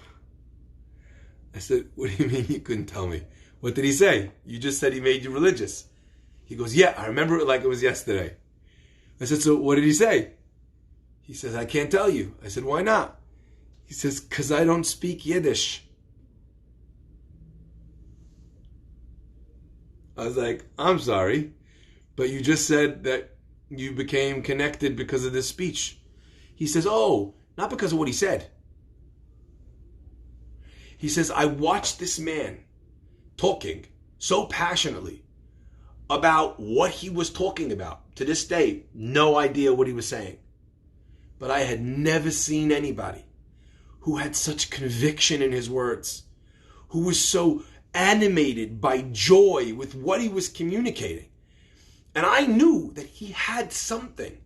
I said, what do you mean you couldn't tell me? What did he say? You just said he made you religious. He goes, yeah, I remember it like it was yesterday. I said, so what did he say? He says, I can't tell you. I said, why not? He says, because I don't speak Yiddish. I was like, I'm sorry, but you just said that you became connected because of this speech. He says, oh, not because of what he said. He says, I watched this man talking so passionately about what he was talking about. To this day, no idea what he was saying. But I had never seen anybody who had such conviction in his words, who was so animated by joy with what he was communicating. And I knew that he had something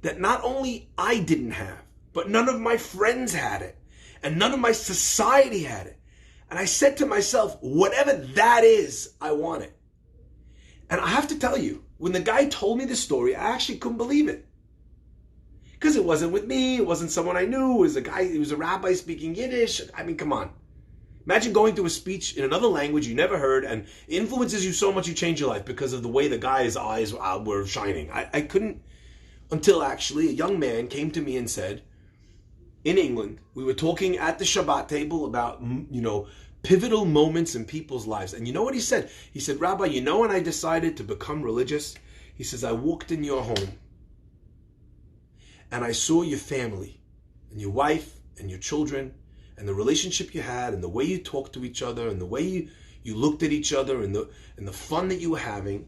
that not only I didn't have, but none of my friends had it, and none of my society had it. And I said to myself, whatever that is, I want it. And I have to tell you, when the guy told me this story, I actually couldn't believe it. Because it wasn't with me, it wasn't someone I knew, it was a rabbi speaking Yiddish. I mean, come on. Imagine going to a speech in another language you never heard, and it influences you so much you change your life because of the way the guy's eyes were shining. I couldn't, until actually a young man came to me and said, in England, we were talking at the Shabbat table about, pivotal moments in people's lives. And you know what he said? He said, Rabbi, when I decided to become religious, he says, I walked in your home and I saw your family and your wife and your children and the relationship you had and the way you talked to each other and the way you looked at each other and the fun that you were having.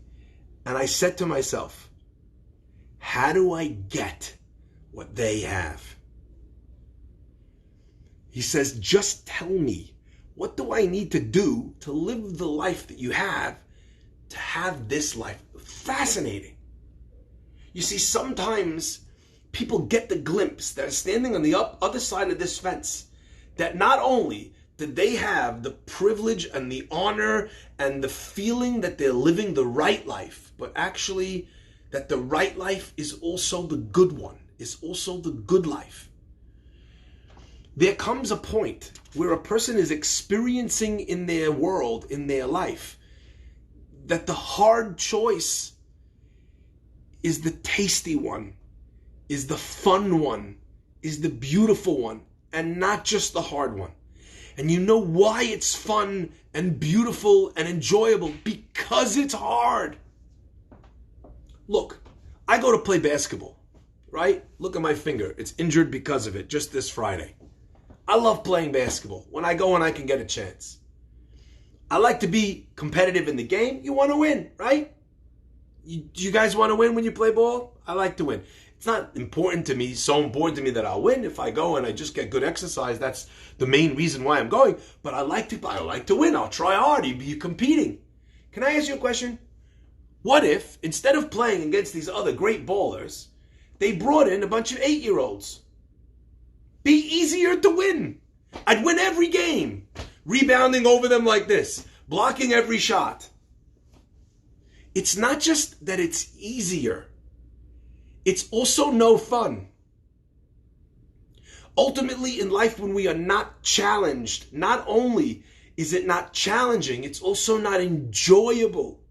And I said to myself, how do I get what they have? He says, just tell me, what do I need to do to live the life that you have, to have this life? Fascinating. You see, sometimes people get the glimpse that are standing on the other side of this fence, that not only did they have the privilege and the honor and the feeling that they're living the right life, but actually that the right life is also the good one, is also the good life. There comes a point where a person is experiencing in their world, in their life, that the hard choice is the tasty one, is the fun one, is the beautiful one, and not just the hard one. And you know why it's fun and beautiful and enjoyable? Because it's hard. Look, I go to play basketball, right? Look at my finger. It's injured because of it, just this Friday. I love playing basketball when I go and I can get a chance. I like to be competitive in the game. You want to win, right? Do you guys want to win when you play ball? I like to win. It's not important to me, so important to me that I'll win. If I go and I just get good exercise, that's the main reason why I'm going. But I like to win. I'll try hard. You're competing. Can I ask you a question? What if, instead of playing against these other great ballers, they brought in a bunch of 8-year-olds? Be easier to win. I'd win every game. Rebounding over them like this. Blocking every shot. It's not just that it's easier. It's also no fun. Ultimately, in life, when we are not challenged, not only is it not challenging, it's also not enjoyable.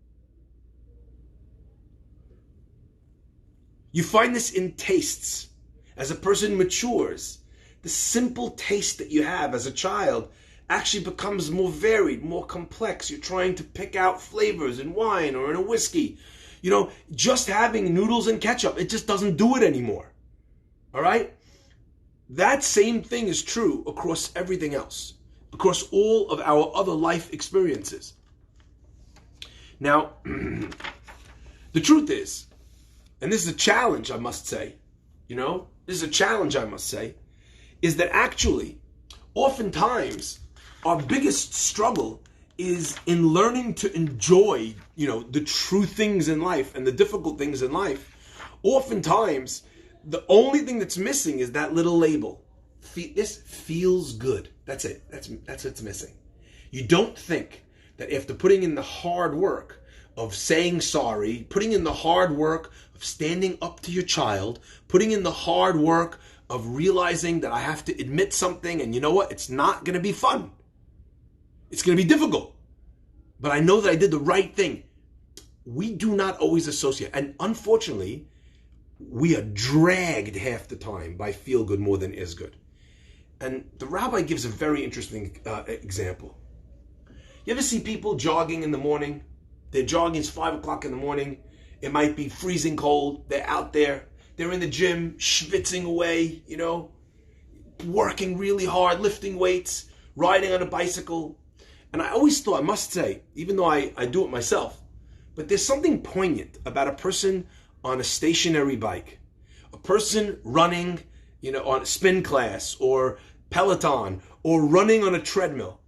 You find this in tastes. As a person matures, the simple taste that you have as a child actually becomes more varied, more complex. You're trying to pick out flavors in wine or in a whiskey. Just having noodles and ketchup, it just doesn't do it anymore. All right? That same thing is true across everything else, across all of our other life experiences. Now, the truth is, and this is a challenge, I must say, is that actually, oftentimes, our biggest struggle is in learning to enjoy, the true things in life and the difficult things in life. Oftentimes, the only thing that's missing is that little label. This feels good. That's it. That's what's missing. You don't think that after putting in the hard work of saying sorry, putting in the hard work of standing up to your child, putting in the hard work of realizing that I have to admit something, and you know what? It's not going to be fun. It's going to be difficult. But I know that I did the right thing. We do not always associate. And unfortunately, we are dragged half the time by feel good more than is good. And the rabbi gives a very interesting example. You ever see people jogging in the morning? They're jogging, it's 5 o'clock in the morning. It might be freezing cold. They're out there. They're in the gym, schwitzing away, working really hard, lifting weights, riding on a bicycle. And I always thought, I must say, even though I do it myself, but there's something poignant about a person on a stationary bike, a person running, on a spin class or Peloton or running on a treadmill,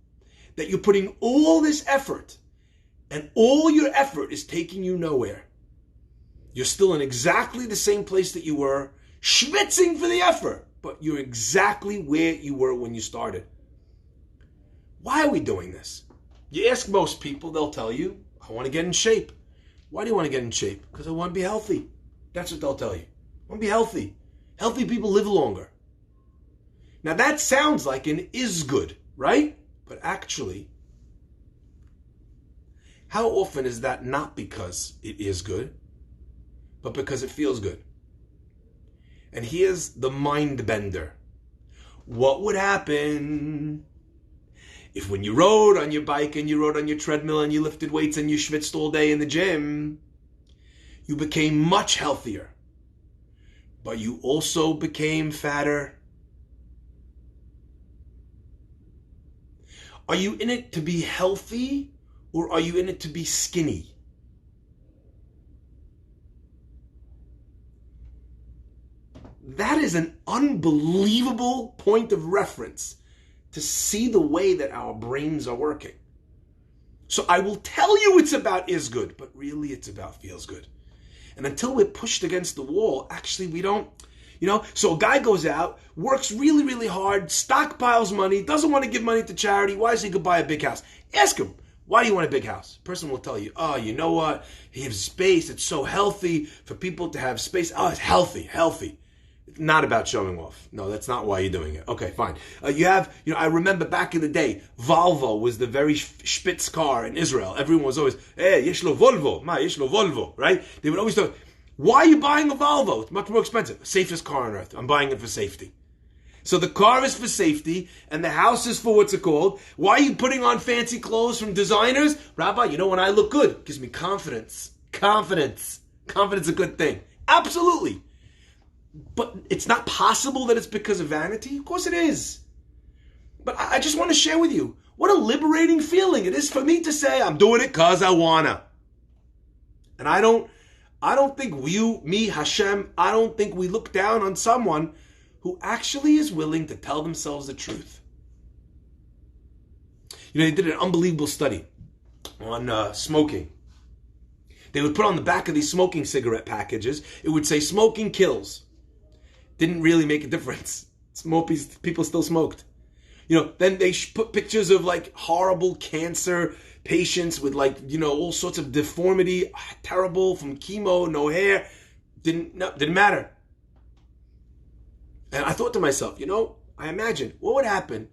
that you're putting all this effort and all your effort is taking you nowhere. You're still in exactly the same place that you were, schwitzing for the effort, but you're exactly where you were when you started. Why are we doing this? You ask most people, they'll tell you, I want to get in shape. Why do you want to get in shape? Because I want to be healthy. That's what they'll tell you. I want to be healthy. Healthy people live longer. Now that sounds like an is good, right? But actually, how often is that not because it is good, but because it feels good? And here's the mind bender. What would happen if when you rode on your bike and you rode on your treadmill and you lifted weights and you schwitzed all day in the gym, you became much healthier, but you also became fatter? Are you in it to be healthy, or are you in it to be skinny? That is an unbelievable point of reference to see the way that our brains are working. So I will tell you it's about is good, but really it's about feels good. And until we're pushed against the wall, actually we don't, So a guy goes out, works really, really hard, stockpiles money, doesn't want to give money to charity. Why does he go buy a big house? Ask him, why do you want a big house? The person will tell you, oh, you know what? He has space. It's so healthy for people to have space. Oh, it's healthy. It's not about showing off. No, that's not why you're doing it. Okay, fine. I remember back in the day, Volvo was the very spitz car in Israel. Everyone was always, hey, yesh lo Volvo, yesh lo Volvo, right? They would always say, why are you buying a Volvo? It's much more expensive. Safest car on earth. I'm buying it for safety. So the car is for safety, and the house is for what's it called? Why are you putting on fancy clothes from designers? Rabbi, when I look good, it gives me confidence. Confidence is a good thing. Absolutely. But it's not possible that it's because of vanity? Of course it is. But I just want to share with you what a liberating feeling it is for me to say I'm doing it because I wanna. And I don't think Hashem, I don't think we look down on someone who actually is willing to tell themselves the truth. They did an unbelievable study on smoking. They would put on the back of these smoking cigarette packages, it would say smoking kills. Didn't really make a difference. People still smoked. Then they put pictures of horrible cancer patients with all sorts of deformity, terrible from chemo, no hair. Didn't matter. And I thought to myself, I imagine what would happen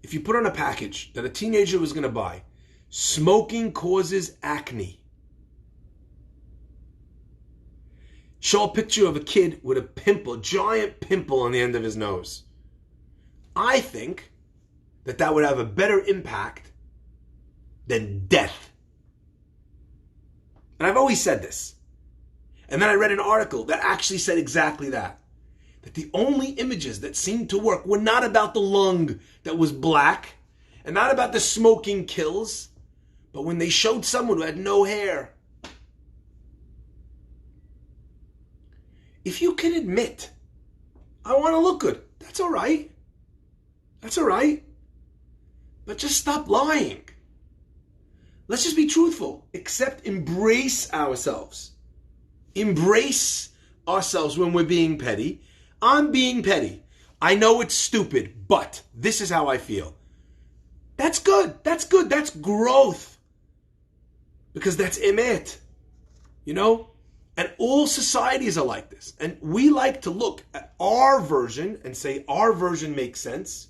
if you put on a package that a teenager was going to buy, smoking causes acne. Show a picture of a kid with a pimple, giant pimple on the end of his nose. I think that would have a better impact than death. And I've always said this. And then I read an article that actually said exactly that. That the only images that seemed to work were not about the lung that was black and not about the smoking kills, but when they showed someone who had no hair. If you can admit, I want to look good, that's all right. That's all right. But just stop lying. Let's just be truthful. Embrace ourselves. Embrace ourselves when we're being petty. I'm being petty. I know it's stupid, but this is how I feel. That's good. That's growth. because that's emet, you know? And all societies are like this. And we like to look at our version and say our version makes sense.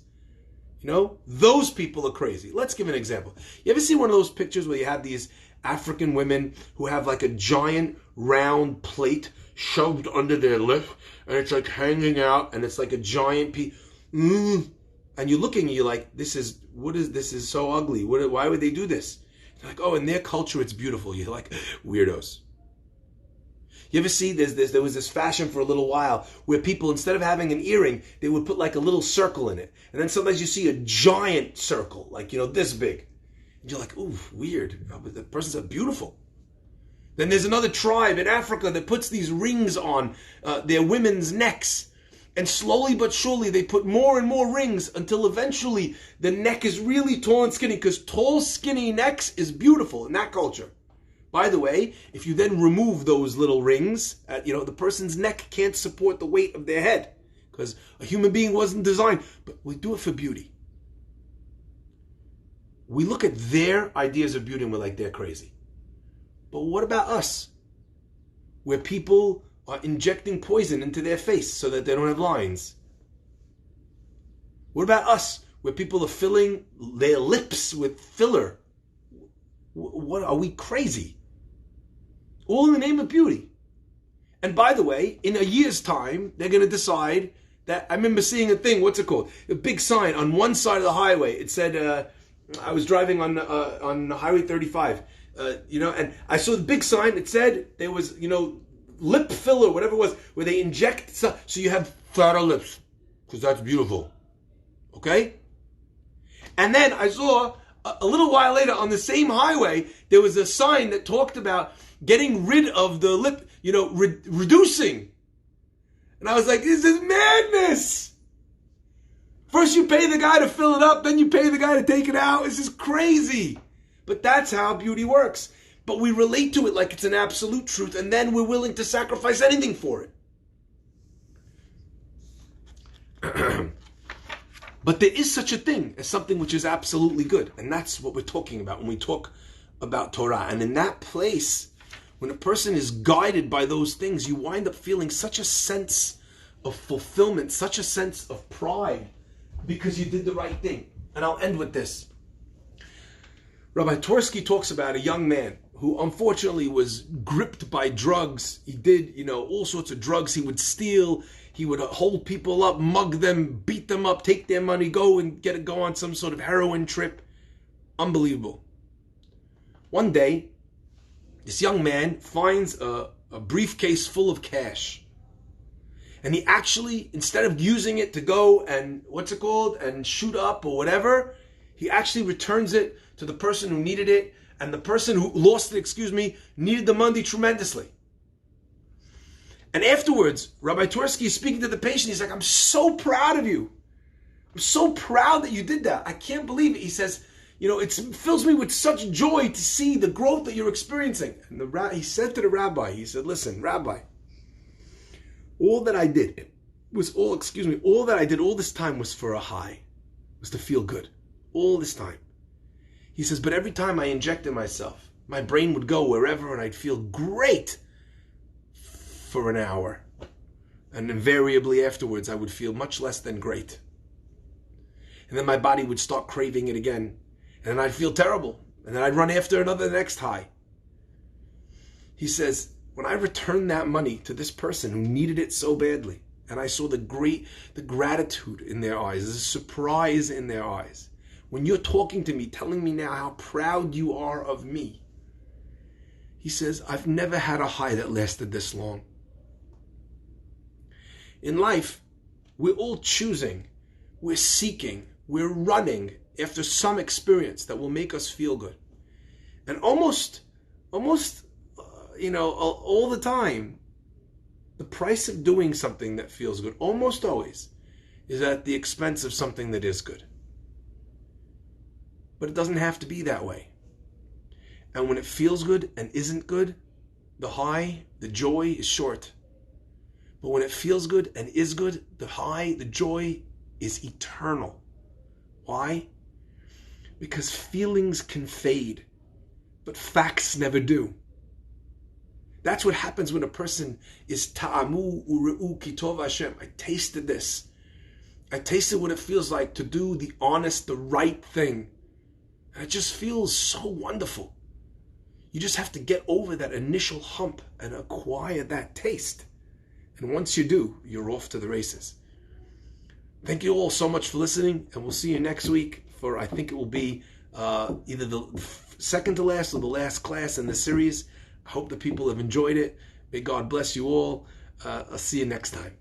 You know, those people are crazy. Let's give an example. You ever see one of those pictures where you have these African women who have like a giant round plate shoved under their lip and it's like hanging out and it's like a giant piece. And you're looking and you're like, this is so ugly. Why would they do this? You're like, oh, in their culture it's beautiful. You're like, weirdos. You ever see there was this fashion for a little while where people, instead of having an earring, they would put like a little circle in it. And then sometimes you see a giant circle, like, you know, this big. And you're like, ooh, weird. The person's beautiful. Then there's another tribe in Africa that puts these rings on their women's necks. And slowly but surely they put more and more rings until eventually the neck is really tall and skinny, because tall, skinny necks is beautiful in that culture. By the way, if you then remove those little rings, the person's neck can't support the weight of their head because a human being wasn't designed. But we do it for beauty. We look at their ideas of beauty and we're like, they're crazy. But what about us? Where people are injecting poison into their face so that they don't have lines. What about us? Where people are filling their lips with filler. What are we crazy? All in the name of beauty. And by the way, in a year's time, they're going to decide that, I remember seeing a thing, what's it called? A big sign on one side of the highway. It said, I was driving on Highway 35, and I saw the big sign. It said there was, lip filler, whatever it was, where they inject, so you have fatter lips, because that's beautiful. Okay? And then I saw, a little while later, on the same highway, there was a sign that talked about getting rid of the lip, reducing. And I was like, this is madness. First you pay the guy to fill it up, then you pay the guy to take it out. This is crazy. But that's how beauty works. But we relate to it like it's an absolute truth, and then we're willing to sacrifice anything for it. But there is such a thing as something which is absolutely good. And that's what we're talking about when we talk about Torah. And in that place, when a person is guided by those things, you wind up feeling such a sense of fulfillment, such a sense of pride, because you did the right thing. And I'll end with this. Rabbi Twersky talks about a young man who unfortunately was gripped by drugs. He did, all sorts of drugs. He would steal. He would hold people up, mug them, beat them up, take their money, go on some sort of heroin trip. Unbelievable. One day, this young man finds a briefcase full of cash. And he actually, instead of using it to go and, and shoot up or whatever, he actually returns it to the person who needed it. And the person who lost it, needed the money tremendously. And afterwards, Rabbi Twersky is speaking to the patient. He's like, I'm so proud of you. I'm so proud that you did that. I can't believe it. He says, it fills me with such joy to see the growth that you're experiencing. And he said to the rabbi, he said, listen, Rabbi, all that I did all that I did all this time was for a high, was to feel good. All this time. He says, but every time I injected myself, my brain would go wherever and I'd feel great for an hour. And invariably afterwards, I would feel much less than great. And then my body would start craving it again. And then I'd feel terrible. And then I'd run after the next high. He says, when I returned that money to this person who needed it so badly, and I saw the gratitude in their eyes, the surprise in their eyes, when you're talking to me, telling me now how proud you are of me, he says, I've never had a high that lasted this long. In life, we're all choosing, we're seeking, we're running after some experience that will make us feel good. And almost, all the time, the price of doing something that feels good, almost always, is at the expense of something that is good. But it doesn't have to be that way. And when it feels good and isn't good, the high, the joy is short. But when it feels good and is good, the high, the joy is eternal. Why? Because feelings can fade. but facts never do. That's what happens when a person is ta'amu u're'u ki tov Hashem. I tasted this. I tasted what it feels like to do the honest, the right thing. And it just feels so wonderful. You just have to get over that initial hump and acquire that taste. And once you do, you're off to the races. Thank you all so much for listening, and we'll see you next week for, I think it will be either the second to last or the last class in the series. I hope the people have enjoyed it. May God bless you all. I'll see you next time.